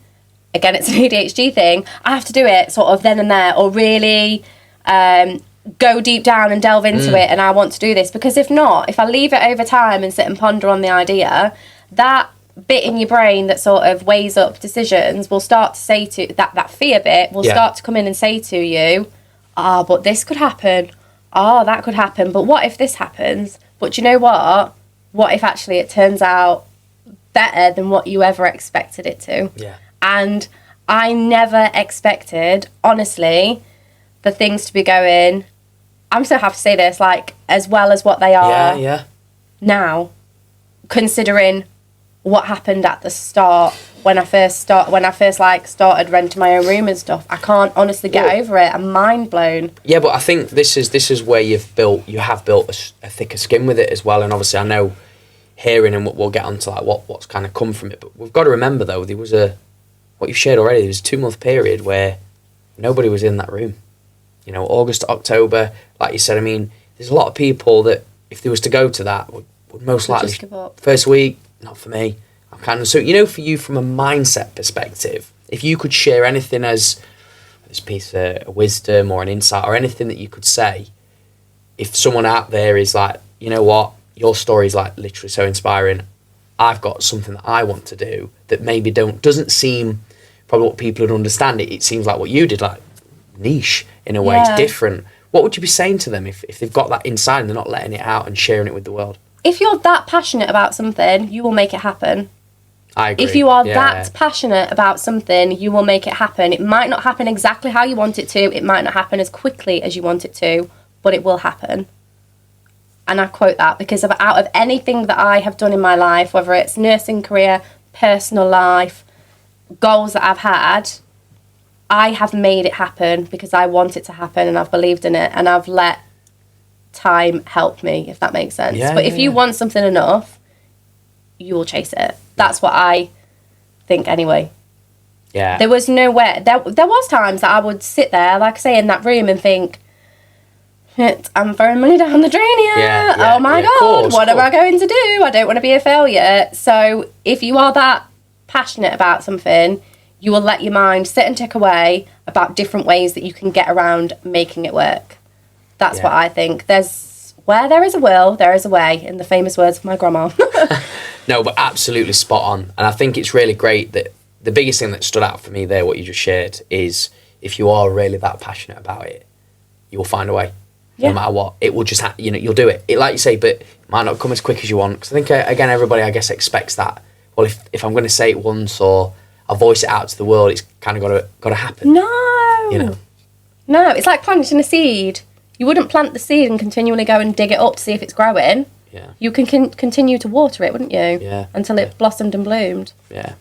A: again, it's an ADHD thing, I have to do it sort of then and there, or really go deep down and delve into it, and I want to do this. Because if not, if I leave it over time and sit and ponder on the idea, that bit in your brain that sort of weighs up decisions will start to say to, that fear bit will start to come in and say to you, but this could happen. That could happen. But what if this happens? But you know what? What if actually it turns out better than what you ever expected it to?
B: Yeah.
A: And I never expected, honestly, the things to be going, I'm so happy to say this, like, as well as what they are now, considering what happened at the start when I first started renting my own room and stuff. I can't honestly get over it. I'm mind blown. Yeah,
B: but I think this is where you have built a thicker skin with it as well. And obviously, I know hearing and we'll get onto like what's kind of come from it. But we've got to remember though, there was what you've shared already. There was a 2-month period where nobody was in that room. You know, August to October, like you said. I mean, there's a lot of people that if they was to go to that would most likely
A: just give up.
B: First week, not for me. So, you know, for you from a mindset perspective, if you could share anything as this piece of wisdom or an insight or anything that you could say, if someone out there is like, you know what, your story is like literally so inspiring, I've got something that I want to do that maybe doesn't seem probably what people would understand. It seems like what you did, like niche in a way, it's different. What would you be saying to them if they've got that inside and they're not letting it out and sharing it with the world?
A: If you're that passionate about something, you will make it happen.
B: I agree.
A: If you are that passionate about something, you will make it happen. It might not happen exactly how you want it to. It might not happen as quickly as you want it to, but it will happen. And I quote that because out of anything that I have done in my life, whether it's nursing career, personal life, goals that I've had, I have made it happen because I want it to happen and I've believed in it and I've let time help me, if that makes sense. But if you want something enough, you will chase it. That's what I think anyway.
B: Yeah.
A: There was nowhere. There was times that I would sit there, like I say, in that room and think, shit, I'm throwing money down the drain here. Oh my God, what am I going to do? I don't want to be a failure. So if you are that passionate about something, you will let your mind sit and tick away about different ways that you can get around making it work. That's what I think. Where there is a will, there is a way, in the famous words of my grandma.
B: No, but absolutely spot on. And I think it's really great that the biggest thing that stood out for me there, what you just shared, is if you are really that passionate about it, you will find a way. No matter what. It will just, you'll do it. Like you say, but it might not come as quick as you want. Because I think, again, everybody, I guess, expects that. Well, if I'm going to say it once or I voice it out to the world, it's kind of got to happen.
A: No.
B: You know?
A: No, it's like planting a seed. You wouldn't plant the seed and continually go and dig it up to see if it's growing.
B: Yeah.
A: You can continue to water it, wouldn't you?
B: Yeah.
A: Until it blossomed and bloomed.
B: Yeah.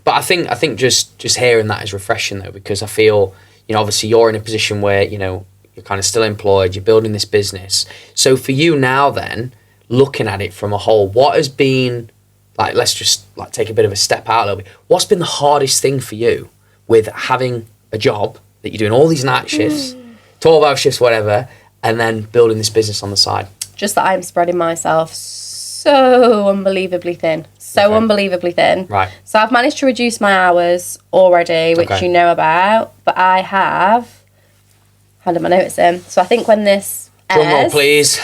B: But I think just hearing that is refreshing though, because I feel, obviously you're in a position where, you're kind of still employed, you're building this business. So for you now then, looking at it from a whole, what has been, like, let's just like take a bit of a step out a little bit. What's been the hardest thing for you with having a job that you're doing all these night shifts, 12-hour shifts, whatever, and then building this business on the side?
A: Just that I'm spreading myself so unbelievably thin. Unbelievably thin.
B: Right.
A: So I've managed to reduce my hours already, which you know about, but I have handed my notice in. So I think when this airs...
B: Drum roll, please.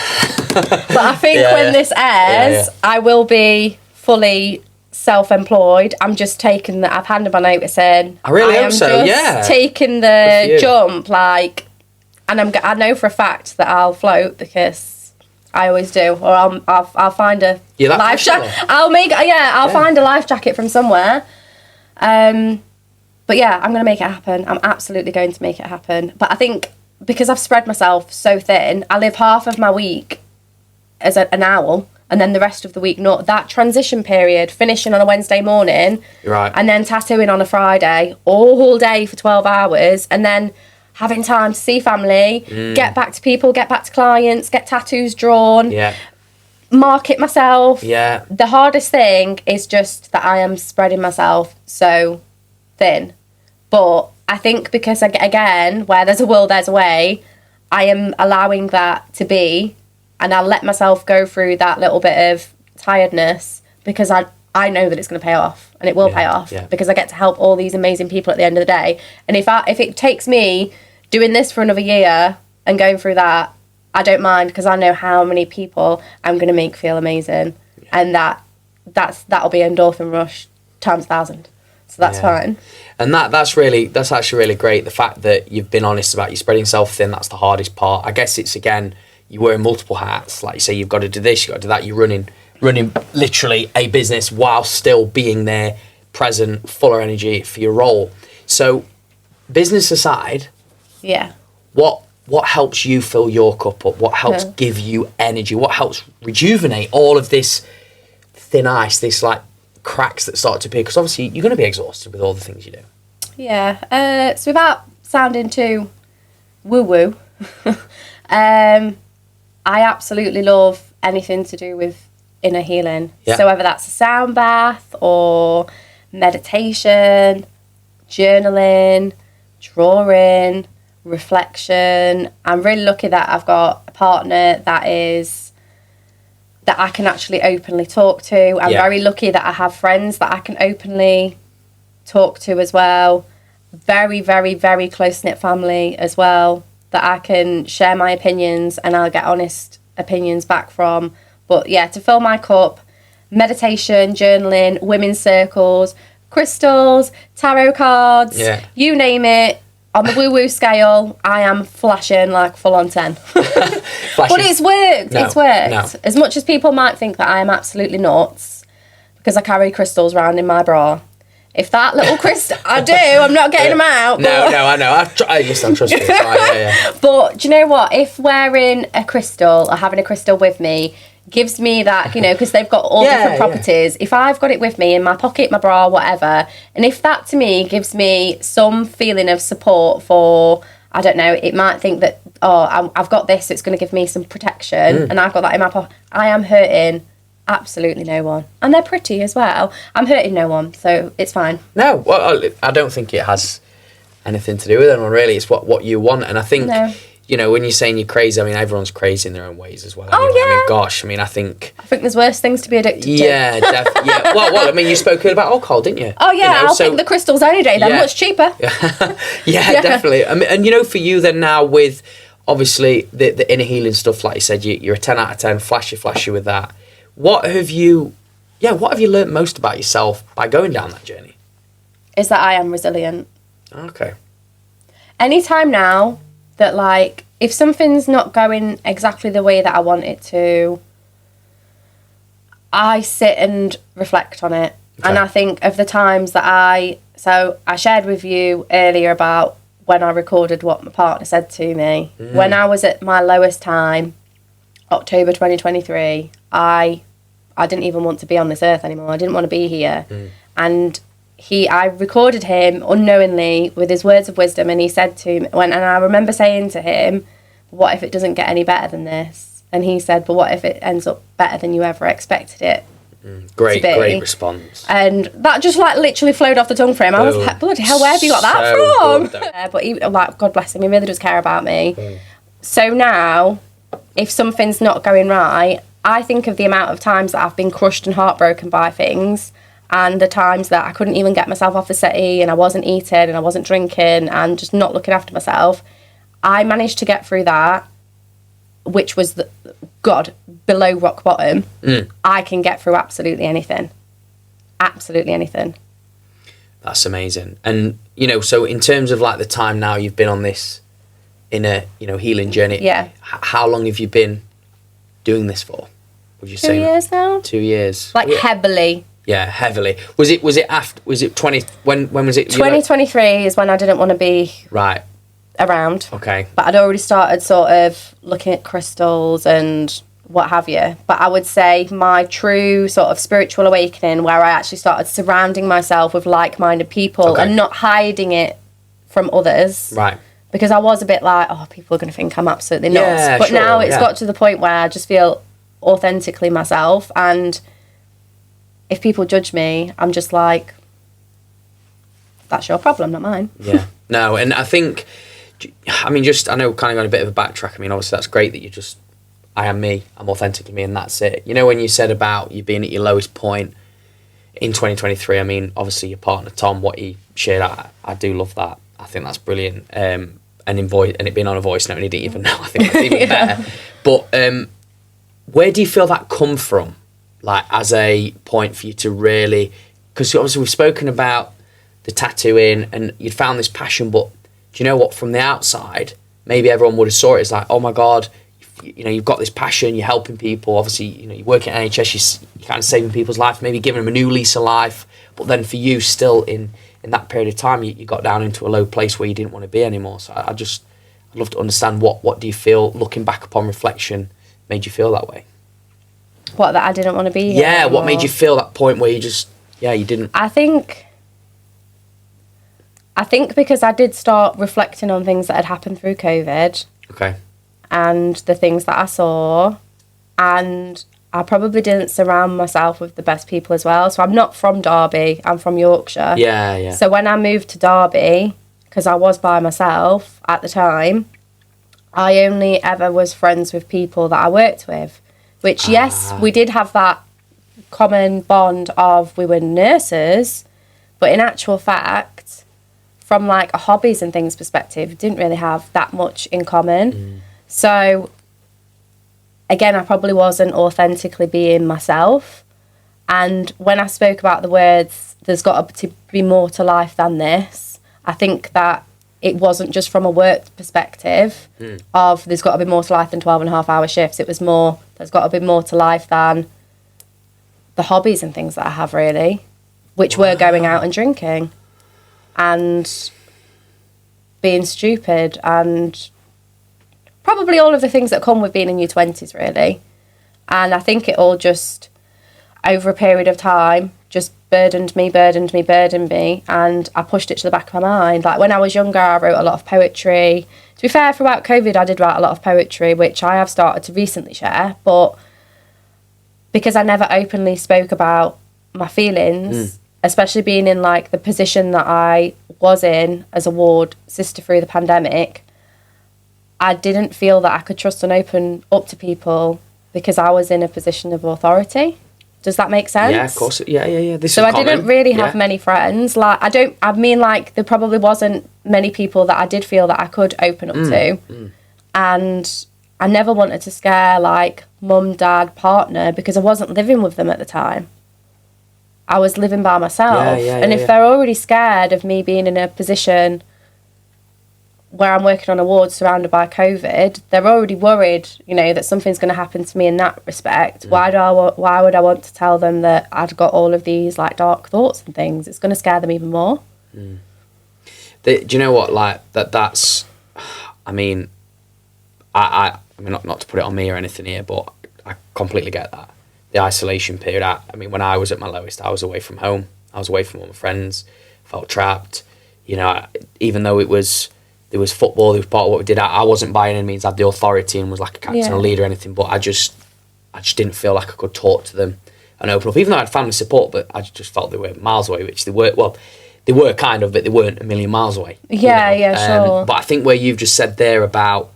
A: But I think when this airs, I will be fully self-employed. I'm just taking I've handed my notice in.
B: I really hope so, yeah.
A: Taking the jump, like... And I know for a fact that I'll float because I always do. Or I'll find a life jacket. I'll find a life jacket from somewhere. But yeah, I'm going to make it happen. I'm absolutely going to make it happen. But I think because I've spread myself so thin, I live half of my week as an owl, and then the rest of the week not. That transition period, finishing on a Wednesday morning,
B: right,
A: and then tattooing on a Friday, all day for 12 hours, and then having time to see family, get back to people, get back to clients, get tattoos drawn, market myself.
B: Yeah.
A: The hardest thing is just that I am spreading myself so thin. But I think because, again, where there's a will, there's a way, I am allowing that to be, and I'll let myself go through that little bit of tiredness because I know that it's going to pay off, and it will pay off because I get to help all these amazing people at the end of the day. And if it takes me doing this for another year and going through that, I don't mind, because I know how many people I'm going to make feel amazing, and that'll be endorphin rush times 1,000. So that's fine.
B: And that's actually really great. The fact that you've been honest about you spreading yourself thin, that's the hardest part. I guess it's, again, you wear multiple hats. Like you say, you've got to do this, you've got to do that. You're running literally a business while still being there, present, full of energy for your role. So, business aside, what helps you fill your cup up? What helps give you energy? What helps rejuvenate all of this thin ice, this like cracks that start to appear? Because obviously you're going to be exhausted with all the things you do.
A: Yeah. So without sounding too woo-woo, I absolutely love anything to do with inner healing. Yeah. So whether that's a sound bath or meditation, journaling, drawing, reflection. I'm really lucky that I've got a partner that I can actually openly talk to. I'm very lucky that I have friends that I can openly talk to as well. Very, very, very close-knit family as well that I can share my opinions and I'll get honest opinions back from. But yeah, to fill my cup, meditation, journaling, women's circles, crystals, tarot cards, you name it. On the woo-woo scale, I am flashing like full on 10. But it's worked. No, it's worked. No. As much as people might think that I am absolutely nuts because I carry crystals around in my bra. If that little crystal, I do. I'm not getting them out.
B: No, I know. I trust you. Yeah.
A: But do you know what? If wearing a crystal or having a crystal with me gives me that, because they've got all different properties. Yeah. If I've got it with me in my pocket, my bra, whatever, and if that to me gives me some feeling of support for, I don't know, it might think that, I've got this, it's going to give me some protection, and I've got that in my pocket, I am hurting absolutely no one. And they're pretty as well. I'm hurting no one, so it's fine.
B: No, well, I don't think it has anything to do with anyone, really. It's what you want, and I think... No. When you're saying you're crazy, I mean, everyone's crazy in their own ways as well. Anyway. I think
A: there's worse things to be addicted to.
B: Yeah, yeah. Well, I mean, you spoke about alcohol, didn't you?
A: Oh, yeah, I'll pick the crystals any day. They're much cheaper.
B: Yeah, definitely. I mean, and for you then now with, obviously, the inner healing stuff, like you said, you're a 10 out of 10, flashy with that. What have you learnt most about yourself by going down that journey?
A: Is that I am resilient.
B: Okay.
A: Anytime now... that, like, if something's not going exactly the way that I want it to, I sit and reflect on it. Okay. And I think of the times that I shared with you earlier about when I recorded what my partner said to me. When I was at my lowest time, October 2023, I didn't even want to be on this earth anymore. I didn't want to be here. And... I recorded him unknowingly with his words of wisdom, and he said to me, and I remember saying to him, what if it doesn't get any better than this? And he said, but what if it ends up better than you ever expected it
B: Great response.
A: And that just like literally flowed off the tongue for him. I was like, bloody hell, where have you got that from? But he, like, God bless him, he really does care about me. So now, if something's not going right, I think of the amount of times that I've been crushed and heartbroken by things, and the times that I couldn't even get myself off the settee, and I wasn't eating and I wasn't drinking and just not looking after myself. I managed to get through that, which was below rock bottom. I can get through absolutely anything. Absolutely anything.
B: That's amazing. And, so in terms of like the time now you've been on this inner, healing journey.
A: Yeah.
B: How long have you been doing this for? Would you say
A: 2 years now?
B: 2 years.
A: Like heavily.
B: Yeah, heavily. Was it 20, when was it?
A: 2023 is when I didn't want to be around.
B: Okay.
A: But I'd already started sort of looking at crystals and what have you. But I would say my true sort of spiritual awakening, where I actually started surrounding myself with like-minded people and not hiding it from others.
B: Right.
A: Because I was a bit like, people are going to think I'm absolutely nuts. Yeah, but now it's got to the point where I just feel authentically myself, and if people judge me, I'm just like, that's your problem, not mine.
B: Yeah. No, and I think, I mean, just, I know kind of going a bit of a backtrack. I mean, obviously that's great that I am me, I'm authentically me, and that's it. You know, when you said about you being at your lowest point in 2023, I mean, obviously your partner, Tom, what he shared, I do love that. I think that's brilliant. And it being on a voice note and he didn't even know, I think that's even better. But where do you feel that come from? Like, as a point for you to really, because obviously we've spoken about the tattooing and you'd found this passion, but do you know what, from the outside, maybe everyone would have saw it as like, oh my God, you know, you've got this passion, you're helping people, obviously, you know, you work at NHS, you're kind of saving people's life, maybe giving them a new lease of life, but then for you still in that period of time, you got down into a low place where you didn't want to be anymore. So I'd love to understand what do you feel, looking back upon reflection, made you feel that way?
A: What, that I didn't want to be here?
B: Yeah, what made you feel that point where you just, you didn't? I think
A: because I did start reflecting on things that had happened through COVID.
B: Okay.
A: And the things that I saw, and I probably didn't surround myself with the best people as well. So I'm not from Derby, I'm from Yorkshire.
B: Yeah.
A: So when I moved to Derby, because I was by myself at the time, I only ever was friends with people that I worked with. Which, yes, we did have that common bond of we were nurses, but in actual fact, from like a hobbies and things perspective, didn't really have that much in common. So, again, I probably wasn't authentically being myself. And when I spoke about the words, there's got to be more to life than this, I think that it wasn't just from a work perspective of there's got to be more to life than 12.5-hour shifts. It was more, there's got to be more to life than the hobbies and things that I have, really, which were going out and drinking and being stupid and probably all of the things that come with being in your 20s, really. And I think it all just, over a period of time, just burdened me, and I pushed it to the back of my mind. Like, when I was younger, I wrote a lot of poetry. To be fair, throughout COVID, I did write a lot of poetry, which I have started to recently share, but because I never openly spoke about my feelings, especially being in, like, the position that I was in as a ward sister through the pandemic, I didn't feel that I could trust and open up to people because I was in a position of authority. Does that make sense?
B: Yeah, of course. Yeah.
A: So I didn't really have many friends. Like, there probably wasn't many people that I did feel that I could open up to. And I never wanted to scare, like, mum, dad, partner, because I wasn't living with them at the time. I was living by myself. If they're already scared of me being in a position where I'm working on awards surrounded by COVID, they're already worried, you know, that something's going to happen to me in that respect. Why would I want to tell them that I'd got all of these, like, dark thoughts and things? It's going to scare them even more.
B: Do you know what, like, that's, I mean, I mean, not to put it on me or anything here, but I completely get that. The isolation period, I mean, when I was at my lowest, I was away from home. I was away from all my friends, felt trapped. You know, even though there was football, there was part of what we did. I wasn't by any means had the authority and was like a captain or leader or anything, but I just didn't feel like I could talk to them and open up, even though I had family support, but I just felt they were miles away, which they were kind of, but they weren't a million miles away.
A: Sure.
B: But I think where you've just said there about,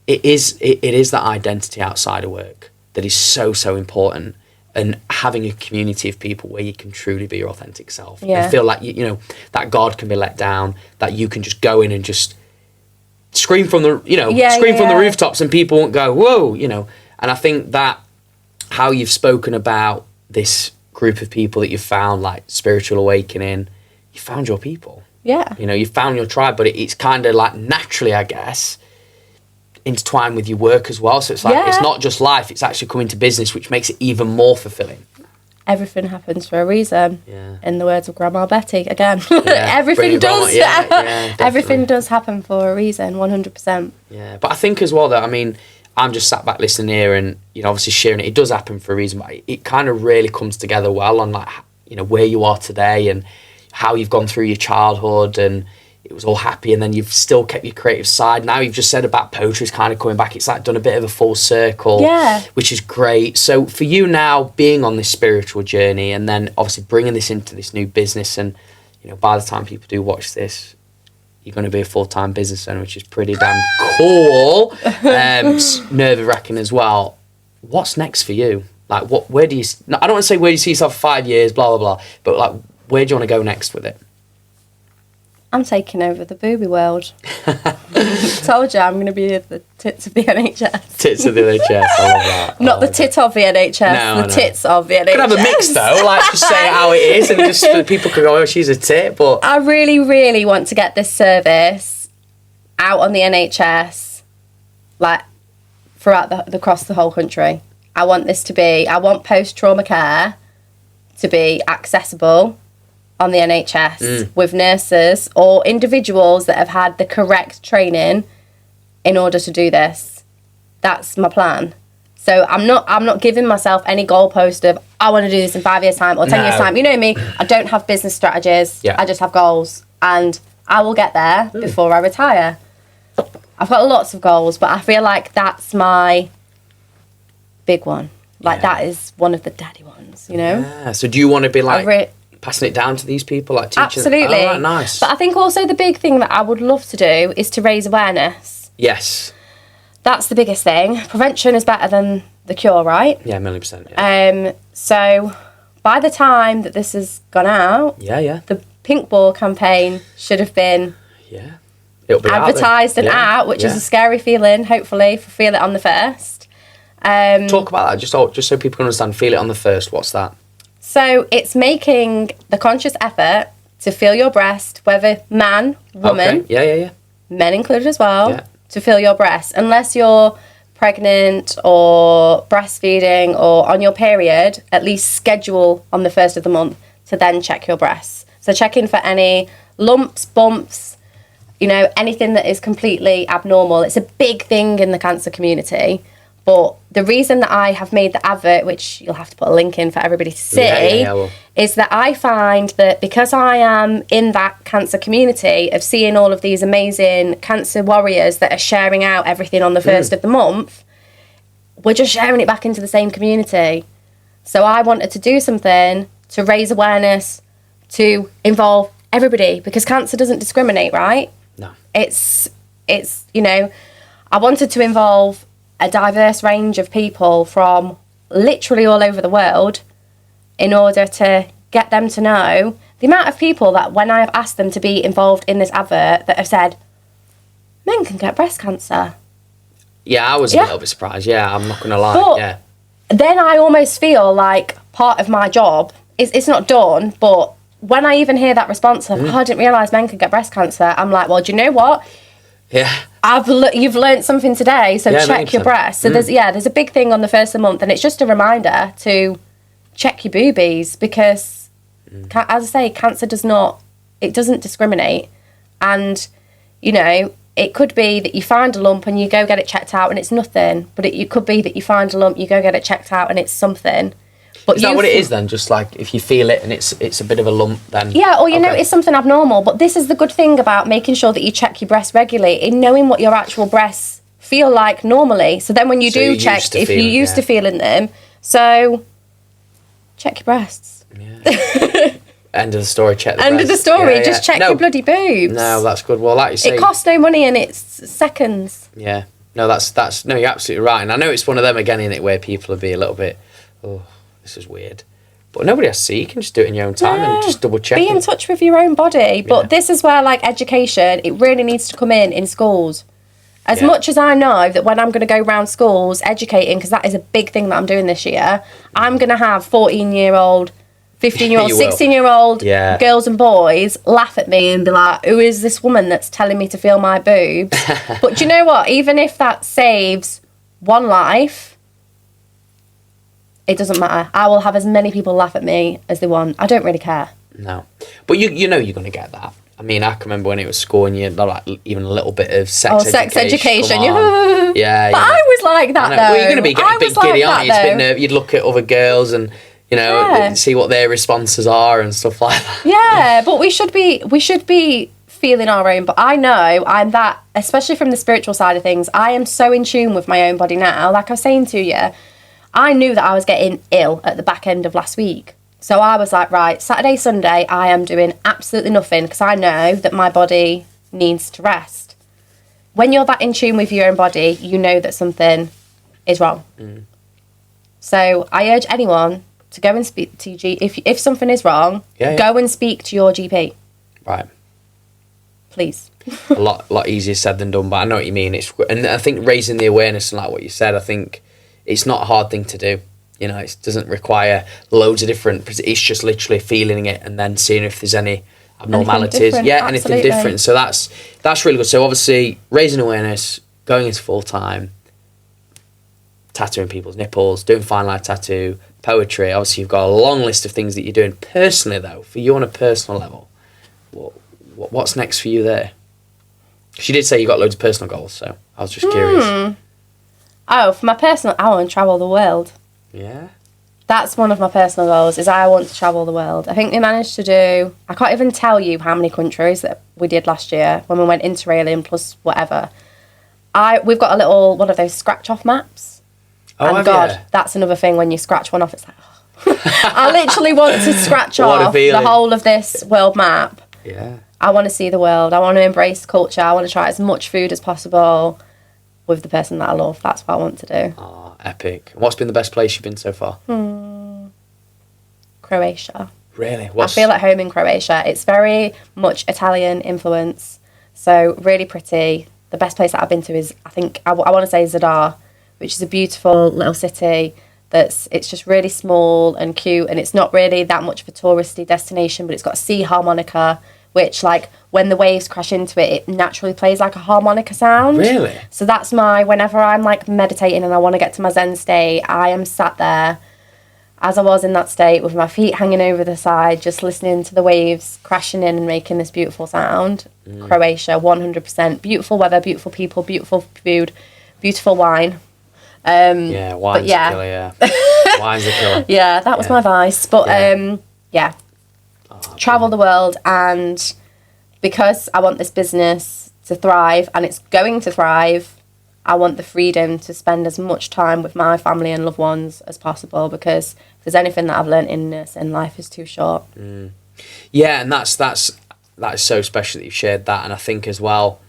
B: it is that identity outside of work that is so, so important, and having a community of people where you can truly be your authentic self and feel like, you know, that guard can be let down, that you can just go in and just scream from the, you know, from the rooftops and people won't go, whoa, you know. And I think that how you've spoken about this group of people that you've found, like spiritual awakening, you found your people.
A: Yeah.
B: You know, you found your tribe, but it's kind of like naturally, I guess, intertwined with your work as well. So it's like, it's not just life, it's actually coming to business, which makes it even more fulfilling.
A: Everything happens for a reason. In the words of Grandma Betty, again.
B: Everything does.
A: Everything does happen for a reason, 100%.
B: Yeah, but I think as well that, I mean, I'm just sat back listening here and, you know, obviously sharing it. It does happen for a reason, but it kind of really comes together well on, like, you know, where you are today and how you've gone through your childhood and it was all happy, and then you've still kept your creative side. Now you've just said about poetry's kind of coming back. It's like done a bit of a full circle, which is great. So for you now, being on this spiritual journey and then obviously bringing this into this new business, and, you know, by the time people do watch this, you're going to be a full-time business owner, which is pretty damn cool. Nerve-wracking as well. What's next for you? Like, where do you... No, I don't want to say where do you see yourself 5 years, blah, blah, blah. But, like, where do you want to go next with it?
A: I'm taking over the booby world. Told you I'm going to be the tits of the NHS.
B: Tits of the NHS, I love that.
A: Not the tit of the NHS, the tits of the NHS.
B: Could have a mix though, like just say it how it is, and just so people could go, oh, she's a tit. But
A: I really, really want to get this service out on the NHS, like throughout across the whole country. I want post-trauma care to be accessible on the NHS with nurses or individuals that have had the correct training in order to do this. That's my plan. So I'm not giving myself any goalpost of I want to do this in 5 years' time or 10 years' time. You know me, I don't have business strategies.
B: Yeah.
A: I just have goals, and I will get there before I retire. I've got lots of goals, but I feel like that's my big one. Like that is one of the daddy ones, you know?
B: Yeah. So do you want to be like passing it down to these people, like teaching?
A: Absolutely.
B: Oh, nice.
A: But I think also the big thing that I would love to do is to raise awareness.
B: Yes.
A: That's the biggest thing. Prevention is better than the cure, right?
B: Yeah, 1,000,000%. Yeah.
A: So by the time that this has gone out, the Pink Ball campaign should have been
B: it'll be
A: advertised and out, which is a scary feeling. Hopefully, feel it on the first.
B: Talk about that just so people can understand. Feel it on the first. What's that?
A: So it's making the conscious effort to feel your breast, whether man, woman, men included as well, to feel your breast. Unless you're pregnant or breastfeeding or on your period, at least schedule on the first of the month to then check your breasts. So check in for any lumps, bumps, anything that is completely abnormal. It's a big thing in the cancer community. But the reason that I have made the advert, which you'll have to put a link in for everybody to see, is that I find that because I am in that cancer community of seeing all of these amazing cancer warriors that are sharing out everything on the first of the month, we're just sharing it back into the same community. So I wanted to do something to raise awareness, to involve everybody, because cancer doesn't discriminate, right?
B: No.
A: It's I wanted to involve a diverse range of people from literally all over the world in order to get them to know the amount of people that when I have asked them to be involved in this advert that have said, men can get breast cancer.
B: Yeah, I was a little bit surprised. Yeah, I'm not going to lie.
A: But then I almost feel like part of my job it's not done, but when I even hear that response of, I didn't realise men could get breast cancer, I'm like, well, do you know what?
B: Yeah.
A: You've learnt something today, so check your breasts. So there's a big thing on the first of the month, and it's just a reminder to check your boobies because, as I say, cancer doesn't discriminate. And, it could be that you find a lump and you go get it checked out and it's nothing, but it could be that you find a lump, you go get it checked out and it's something. But
B: is that what it is then? Just like if you feel it and it's a bit of a lump, then
A: or you notice something abnormal. But this is the good thing about making sure that you check your breasts regularly, in knowing what your actual breasts feel like normally. So then when you do check, if you're used to feeling them, so check your breasts.
B: Yeah. End of the story. Check the
A: End of the story. Just check your bloody boobs.
B: No, that's good. Well, like you say,
A: it costs no money and it's seconds.
B: Yeah. No, that's no. You're absolutely right. And I know it's one of them again in it where people will be a little bit, this is weird. But nobody has to see. You can just do it in your own time and just double check.
A: Be in touch with your own body. But this is where, like, education, it really needs to come in schools. As much as I know that when I'm going to go around schools educating, because that is a big thing that I'm doing this year, I'm going to have 14-year-old, 15-year-old, 16-year-old girls and boys laugh at me and be like, who is this woman that's telling me to feel my boobs? But do you know what? Even if that saves one life, it doesn't matter. I will have as many people laugh at me as they want. I don't really care.
B: No. But you know you're going to get that. I mean, I can remember when it was school and you had like even a little bit of sex education.
A: Sex education.
B: Yeah.
A: But I was like that, though.
B: Well, you're going to be getting a bit giddy, aren't you? It's a bit nervous. You'd look at other girls and, see what their responses are and stuff like that.
A: Yeah, but we should be feeling our own. But I know I'm that, especially from the spiritual side of things, I am so in tune with my own body now. Like I was saying to you, I knew that I was getting ill at the back end of last week. So I was like, right, Saturday, Sunday, I am doing absolutely nothing because I know that my body needs to rest. When you're that in tune with your own body, you know that something is wrong. So I urge anyone to go and speak to your GP. If something is wrong, go and speak to your GP.
B: Right.
A: Please.
B: A lot easier said than done, but I know what you mean. And I think raising the awareness, and like what you said, I think it's not a hard thing to do. You know, it doesn't require loads of different. It's just literally feeling it and then seeing if there's any abnormalities. Anything different. So that's really good. So obviously raising awareness, going into full time, tattooing people's nipples, doing fine line tattoo, poetry. Obviously you've got a long list of things that you're doing personally though. For you on a personal level, what's next for you there? She did say you got loads of personal goals, so I was just curious.
A: Oh, for my personal, I want to travel the world.
B: Yeah.
A: That's one of my personal goals, is I want to travel the world. I think we managed to do, I can't even tell you how many countries that we did last year when we went interrailing plus whatever. We've got a little, one of those scratch-off maps.
B: Oh,
A: and God, that's another thing when you scratch one off, it's like, I literally want to scratch off the whole of this world map.
B: Yeah.
A: I want to see the world. I want to embrace culture. I want to try as much food as possible with the person that I love. That's what I want to do.
B: Oh, epic. What's been the best place you've been so far?
A: Croatia.
B: Really?
A: I feel at home in Croatia. It's very much Italian influence. So really pretty. The best place that I've been to is, I think, I want to say Zadar, which is a beautiful little city. It's just really small and cute, and it's not really that much of a touristy destination, but it's got a sea harmonica, which, like, when the waves crash into it, it naturally plays like a harmonica sound.
B: Really?
A: So that's whenever I'm, like, meditating and I want to get to my Zen state, I am sat there, as I was in that state, with my feet hanging over the side, just listening to the waves crashing in and making this beautiful sound. Croatia, 100%. Beautiful weather, beautiful people, beautiful food, beautiful wine.
B: Wine's a killer, yeah. Wine's a killer.
A: Yeah, that was my vice. But, travel the world, and because I want this business to thrive, and it's going to thrive, I want the freedom to spend as much time with my family and loved ones as possible, because if there's anything that I've learnt in nursing, life is too short.
B: Yeah, and that is so special that you've shared that. And I think as well,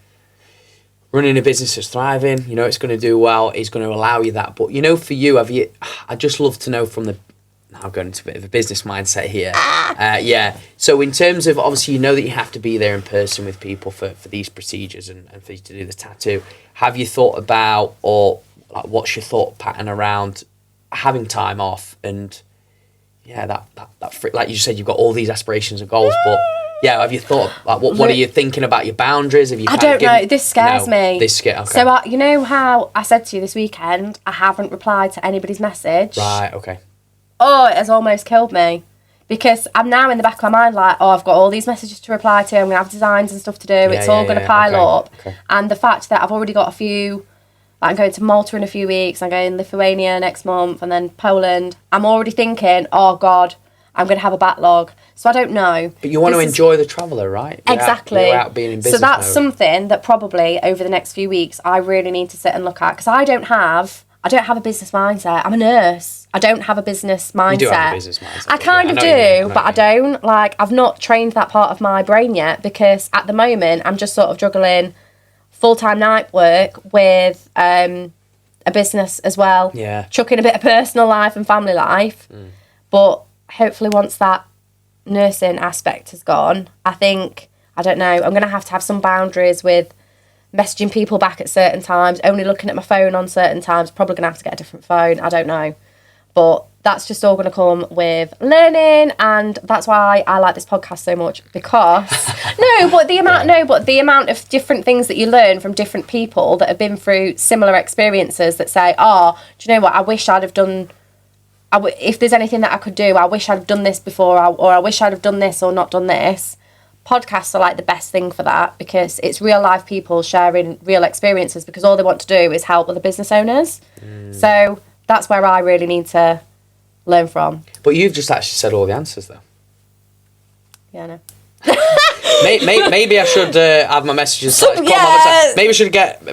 B: running a business that's thriving, you know, it's going to do well, is going to allow you that. But, you know, for you, I'd just love to know from now I'm going into a bit of a business mindset here. So in terms of, obviously, you know that you have to be there in person with people for these procedures and for you to do the tattoo. Have you thought about, or like, what's your thought pattern around having time off? And that like you said, you've got all these aspirations and goals, but have you thought, like, what are you thinking about your boundaries? Have you?
A: I don't know. This scares me.
B: This scares. Okay.
A: So you know how I said to you this weekend, I haven't replied to anybody's message.
B: Right. Okay.
A: Oh, it has almost killed me, because I'm now in the back of my mind like, I've got all these messages to reply to. I'm gonna have designs and stuff to do. It's all gonna pile up. Okay. And the fact that I've already got a few. Like, I'm going to Malta in a few weeks. I'm going to Lithuania next month, and then Poland. I'm already thinking, oh God, I'm going to have a backlog. So I don't know.
B: But you want to enjoy the traveller, right?
A: Exactly.
B: You're out being in business
A: so that's
B: mode.
A: something that probably over the next few weeks I really need to sit and look at, because I don't have a business mindset. I'm a nurse. I don't have a business mindset.
B: You do have a business mindset.
A: I kind of do, but I don't. Like, I've not trained that part of my brain yet, because at the moment I'm just sort of juggling full-time night work with a business as well.
B: Yeah.
A: Chucking a bit of personal life and family life. But hopefully once that nursing aspect has gone, I think, I don't know, I'm going to have some boundaries with messaging people back at certain times, only looking at my phone on certain times, probably going to have to get a different phone, I don't know. But that's just all going to come with learning, and that's why I like this podcast so much, because the amount of different things that you learn from different people that have been through similar experiences that say, do you know what, I wish I'd have done, if there's anything that I could do, I wish I'd have done this before, or I wish I'd have done this or not done this. Podcasts are like the best thing for that, because it's real life people sharing real experiences, because all they want to do is help other business owners. So that's where I really need to learn from.
B: But you've just actually said all the answers, though.
A: Yeah, I know.
B: Maybe I should have my messages.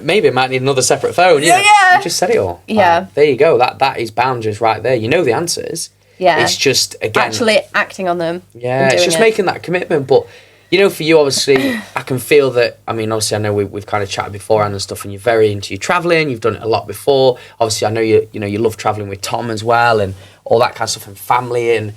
B: Maybe I might need another separate phone. You just said it all.
A: Yeah.
B: There you go. That is boundaries right there. You know the answers.
A: Yeah.
B: It's just, again,
A: actually acting on them.
B: Yeah. It's just making that commitment. But You know, for you, obviously, I can feel that. I mean, obviously, I know we've kind of chatted beforehand and stuff, and you're very into your traveling. You've done it a lot before. Obviously, I know you love traveling with Tom as well, and all that kind of stuff, and family. And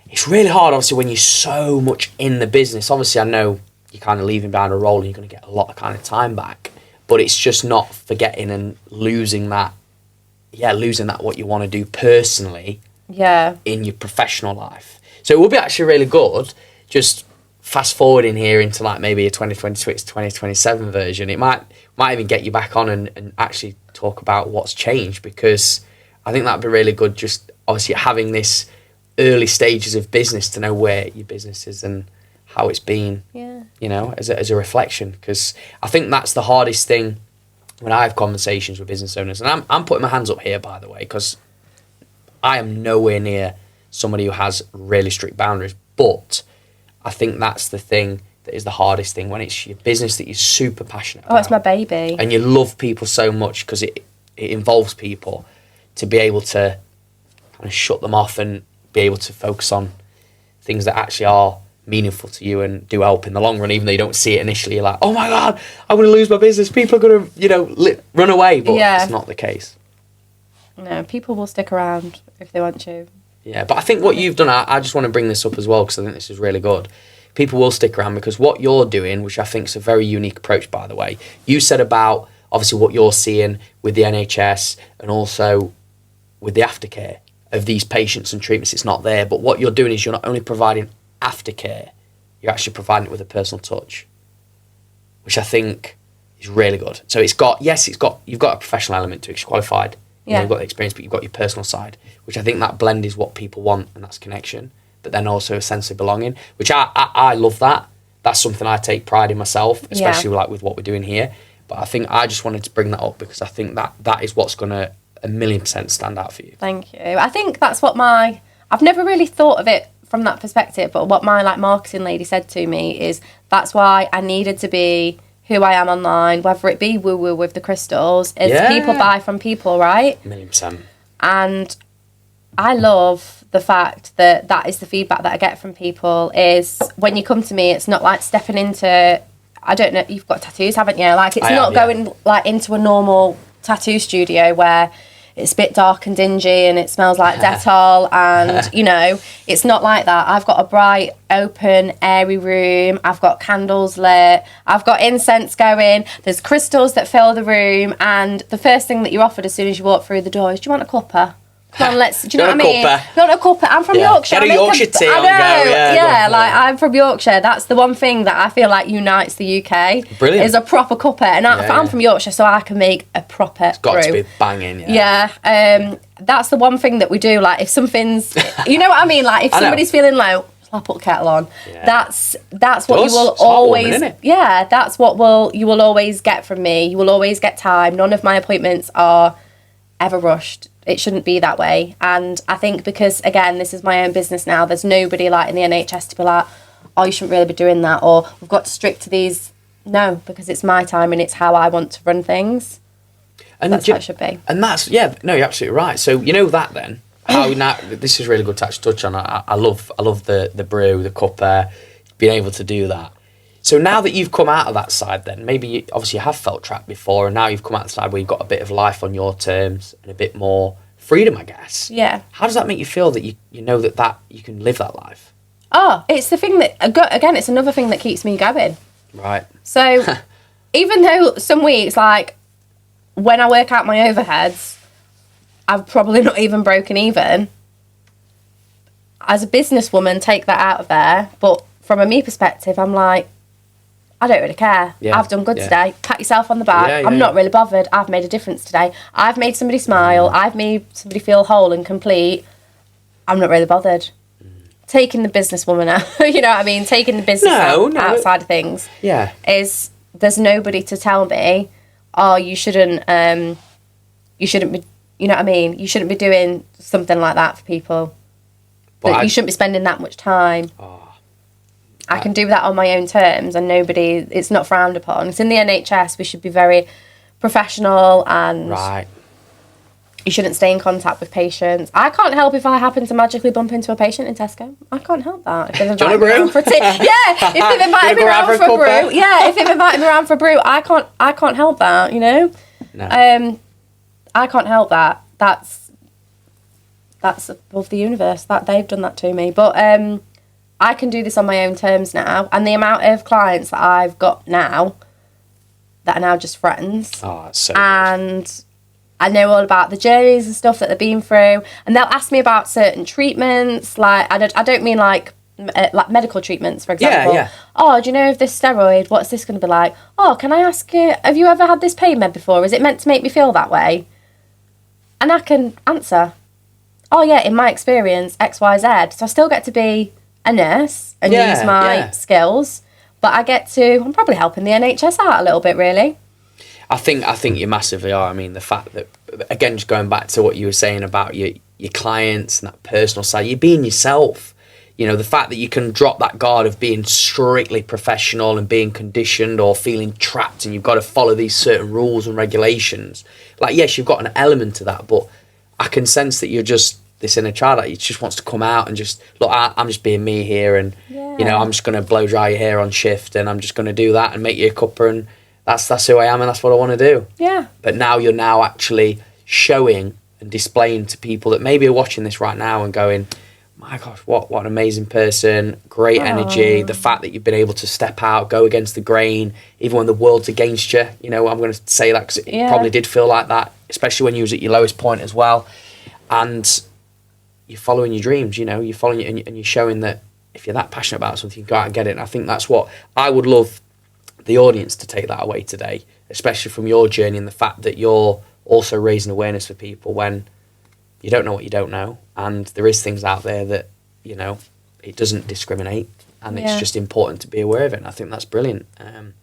B: it's really hard, obviously, when you're so much in the business. Obviously, I know you're kind of leaving behind a role, and you're going to get a lot of kind of time back. But it's just not forgetting and losing that. Yeah, losing that what you want to do personally.
A: Yeah.
B: In your professional life. So it would be actually really good. Just fast forwarding here into like maybe a 2026, 2027 version, it might even get you back on and actually talk about what's changed, because I think that'd be really good, just obviously having this early stages of business to know where your business is and how it's been, you know, as a reflection, because I think that's the hardest thing when I have conversations with business owners. And I'm putting my hands up here, by the way, because I am nowhere near somebody who has really strict boundaries, but I think that's the thing that is the hardest thing, when it's your business that you're super passionate about.
A: Oh, it's my baby.
B: And you love people so much because it involves people, to be able to kind of shut them off and be able to focus on things that actually are meaningful to you and do help in the long run, even though you don't see it initially. You're like, oh my God, I'm going to lose my business. People are going to, run away. But it's not the case.
A: No, people will stick around if they want to.
B: Yeah, but I think what you've done, I just want to bring this up as well, because I think this is really good. People will stick around because what you're doing, which I think is a very unique approach, by the way, you said about obviously what you're seeing with the NHS and also with the aftercare of these patients and treatments. It's not there, but what you're doing is you're not only providing aftercare, you're actually providing it with a personal touch, which I think is really good. So you've got a professional element to it, 'cause you're qualified.
A: Yeah.
B: You've got the experience, but you've got your personal side, which I think that blend is what people want, and that's connection, but then also a sense of belonging, which I love that. That's something I take pride in myself, especially like with what we're doing here. But I think I just wanted to bring that up because I think that is what's going to 1,000,000% stand out for you.
A: Thank you. I think that's what I've never really thought of it from that perspective, but what my marketing lady said to me is that's why I needed to be who I am online, whether it be woo-woo with the crystals, is people buy from people, right?
B: 1,000,000%.
A: And I love the fact that is the feedback that I get from people, is when you come to me, it's not like stepping into, I don't know, you've got tattoos, haven't you? Like, it's not going like into a normal tattoo studio where it's a bit dark and dingy and it smells like Dettol and, it's not like that. I've got a bright, open, airy room. I've got candles lit. I've got incense going. There's crystals that fill the room. And the first thing that you're offered as soon as you walk through the door is, do you want a cuppa? Come on, do you know what I mean? You want a cuppa? I'm from Yorkshire.
B: Get a Yorkshire tea on
A: go. I'm from Yorkshire. That's the one thing that I feel like unites the UK.
B: Brilliant.
A: Is a proper cuppa. And I'm from Yorkshire, so I can make a proper
B: It's got
A: brew.
B: to be banging,
A: That's the one thing that we do. Like, if something's, you know what I mean? Like, if somebody's feeling low, I'll put the kettle on. Yeah. That's what you will always. That's what you will always get from me. You will always get time. None of my appointments are ever rushed. It shouldn't be that way. And I think because, again, this is my own business now, there's nobody like in the NHS to be like, oh, you shouldn't really be doing that, or we've got to stick to these. No, because it's my time and it's how I want to run things. And that's how it should be.
B: And that's, you're absolutely right. So that then, how now, this is really good to touch on. I love the brew, the cuppa, being able to do that. So now that you've come out of that side then, maybe you have felt trapped before, and now you've come out the side where you've got a bit of life on your terms and a bit more freedom, I guess.
A: Yeah.
B: How does that make you feel that you know that you can live that life?
A: Oh, it's the thing that, again, it's another thing that keeps me going.
B: Right.
A: So even though some weeks, like when I work out my overheads, I've probably not even broken even. As a businesswoman, take that out of there. But from a me perspective, I'm like, I don't really care. Yeah, I've done good today. Pat yourself on the back. I'm not really bothered. I've made a difference today. I've made somebody smile. I've made somebody feel whole and complete. I'm not really bothered. Taking the businesswoman out, you know what I mean? Taking the business outside of things.
B: Yeah.
A: Is there's nobody to tell me, oh, you shouldn't be, you know what I mean? You shouldn't be doing something like that for people. But you shouldn't be spending that much time. I can do that on my own terms, and it's not frowned upon. It's in the NHS, we should be very professional and You shouldn't stay in contact with patients. I can't help if I happen to magically bump into a patient in Tesco. I can't help that. If they've invited me around for a if they've invited me around for a brew. If they've invited me around for a brew, I can't help that, you know?
B: No.
A: I can't help that. That's above the universe. That they've done that to me. But I can do this on my own terms now. And the amount of clients that I've got now that are now just friends.
B: Oh, that's so
A: and
B: good.
A: I know all about the journeys and stuff that they've been through, and they'll ask me about certain treatments. Like I don't mean like medical treatments, for example.
B: Yeah.
A: Oh, do you know if this steroid? What's this going to be like? Oh, can I ask you? Have you ever had this pain med before? Is it meant to make me feel that way? And I can answer. Oh yeah, in my experience, X, Y, Z. So I still get to be a nurse and use my skills, but I'm probably helping the NHS out a little bit, really.
B: I think you massively are. I mean, the fact that, again, just going back to what you were saying about your clients and that personal side, you're being yourself. You know, the fact that you can drop that guard of being strictly professional and being conditioned or feeling trapped and you've got to follow these certain rules and regulations. Like, yes, you've got an element to that, but I can sense that you're just this inner child that just wants to come out and just, look, I'm just being me here and, you know, I'm just going to blow dry your hair on shift and I'm just going to do that and make you a cuppa and that's who I am and that's what I want to do.
A: Yeah.
B: But now you're now actually showing and displaying to people that maybe are watching this right now and going, my gosh, what an amazing person, great energy. The fact that you've been able to step out, go against the grain, even when the world's against you. You know, I'm going to say that because it probably did feel like that, especially when you was at your lowest point as well. And you're following your dreams, you know, you're following it and you're showing that if you're that passionate about something, you go out and get it. And I think that's what I would love the audience to take that away today, especially from your journey and the fact that you're also raising awareness for people when you don't know what you don't know, and there is things out there that, you know, it doesn't discriminate and it's just important to be aware of it, and I think that's brilliant.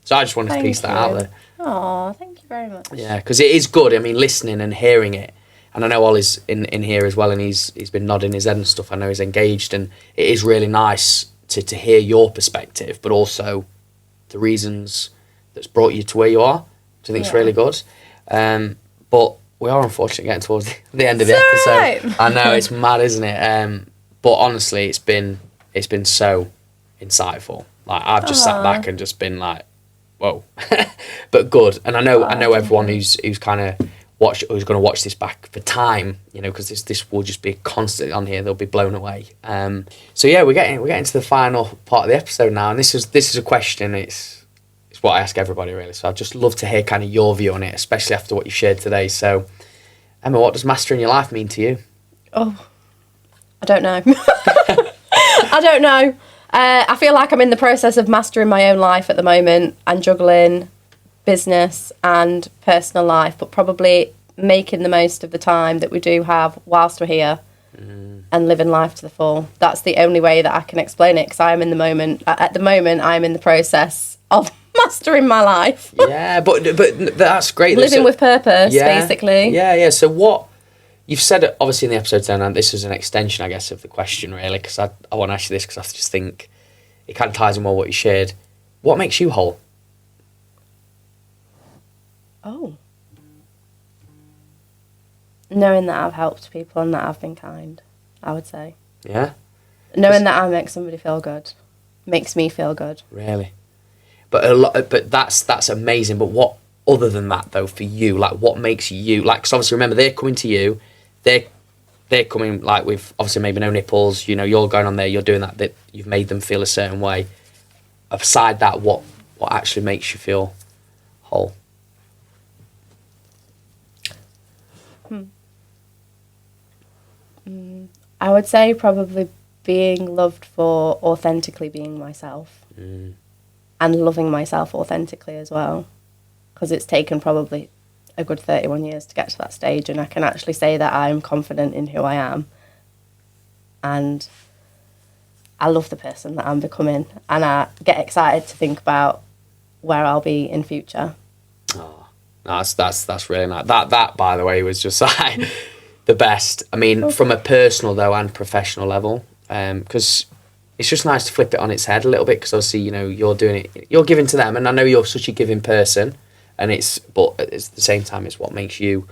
B: So I just wanted to piece that out there.
A: Oh, thank you very much.
B: Yeah, because it is good. I mean, listening and hearing it, and I know Ollie's in here as well and he's been nodding his head and stuff. I know he's engaged, and it is really nice to hear your perspective, but also the reasons that's brought you to where you are, which I think is really good. But we are unfortunately getting towards the end of the episode. Right. I know, it's mad, isn't it? But honestly, it's been so insightful. Like, I've just sat back and just been like, whoa. But good. And I know everyone who's kind of who's going to watch this back for time, you know, because this will just be constant on here. They'll be blown away. So yeah, we're getting to the final part of the episode now, and this is a question. It's what I ask everybody, really. So I'd just love to hear kind of your view on it, especially after what you shared today. So, Emma, what does mastering your life mean to you?
A: Oh, I don't know. I don't know. I feel like I'm in the process of mastering my own life at the moment and juggling business and personal life, but probably making the most of the time that we do have whilst we're here and living life to the full. That's the only way that I can explain it, because I am in the moment. At the moment, I'm in the process of mastering my life.
B: Yeah, but that's great.
A: Living with purpose, basically.
B: Yeah. So what you've said, obviously in the episode 10, and this is an extension, I guess, of the question, really, because I want to ask you this because I just think it kind of ties in well what you shared. What makes you whole?
A: Oh. Knowing that I've helped people and that I've been kind, I would say.
B: Yeah?
A: Knowing that I make somebody feel good makes me feel good.
B: Really? But that's amazing. But what other than that, though, for you, like, what makes you, like, because obviously remember, they're coming to you, they're coming, like, with obviously maybe no nipples, you know, you're going on there, you're doing that you've made them feel a certain way. Aside that, what actually makes you feel whole?
A: I would say probably being loved for authentically being myself and loving myself authentically as well, because it's taken probably a good 31 years to get to that stage, and I can actually say that I'm confident in who I am and I love the person that I'm becoming, and I get excited to think about where I'll be in future.
B: Oh, that's really nice. That by the way was just like the best. I mean, from a personal though and professional level, because it's just nice to flip it on its head a little bit, because obviously, you know, you're doing it, you're giving to them, and I know you're such a giving person, but at the same time, it's what makes you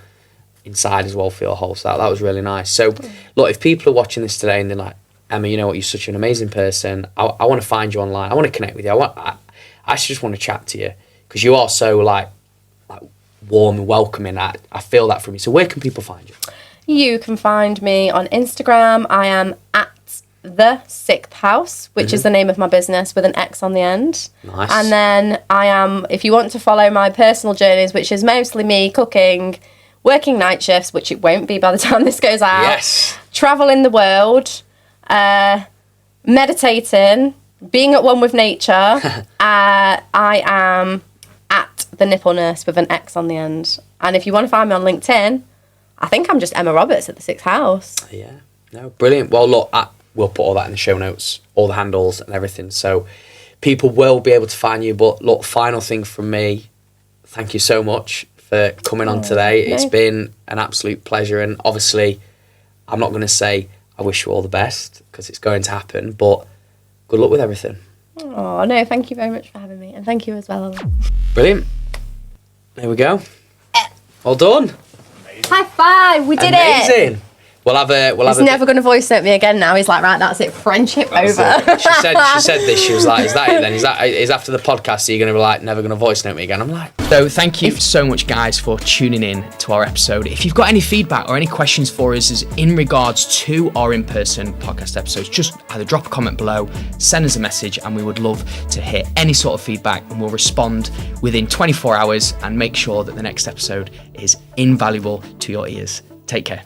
B: inside as well for your whole. So that was really nice. So look, if people are watching this today and they're like, Emma, you know what, you're such an amazing person. I want to find you online. I want to connect with you. I just want to chat to you because you are so like warm and welcoming. I feel that from you. So where can people find you?
A: You can find me on Instagram. I am at The Sixth House, which is the name of my business with an X on the end.
B: Nice.
A: And then I am, if you want to follow my personal journeys, which is mostly me cooking, working night shifts, which it won't be by the time this goes out.
B: Yes.
A: Traveling the world, meditating, being at one with nature. I am at The Nipple Nurse with an X on the end. And if you want to find me on LinkedIn, I think I'm just Emma Roberts at The Sixth House.
B: Yeah. No, brilliant. Well, look, we'll put all that in the show notes, all the handles and everything. So people will be able to find you. But look, final thing from me, thank you so much for coming on today.
A: No.
B: It's been an absolute pleasure. And obviously, I'm not going to say I wish you all the best because it's going to happen. But good luck with everything.
A: Oh, no, thank you very much for having me. And thank you as well.
B: Brilliant. There we go. Well done.
A: High five, we did it.
B: Amazing. We'll have a.
A: He's never going to voice note me again now. He's like, right, that's it, friendship over.
B: She said this. She was like, "Is that it then? Is after the podcast? Are you going to be like, never going to voice note me again?" I'm like, so thank you so much, guys, for tuning in to our episode. If you've got any feedback or any questions for us in regards to our in-person podcast episodes, just either drop a comment below, send us a message, and we would love to hear any sort of feedback, and we'll respond within 24 hours and make sure that the next episode is invaluable to your ears. Take care.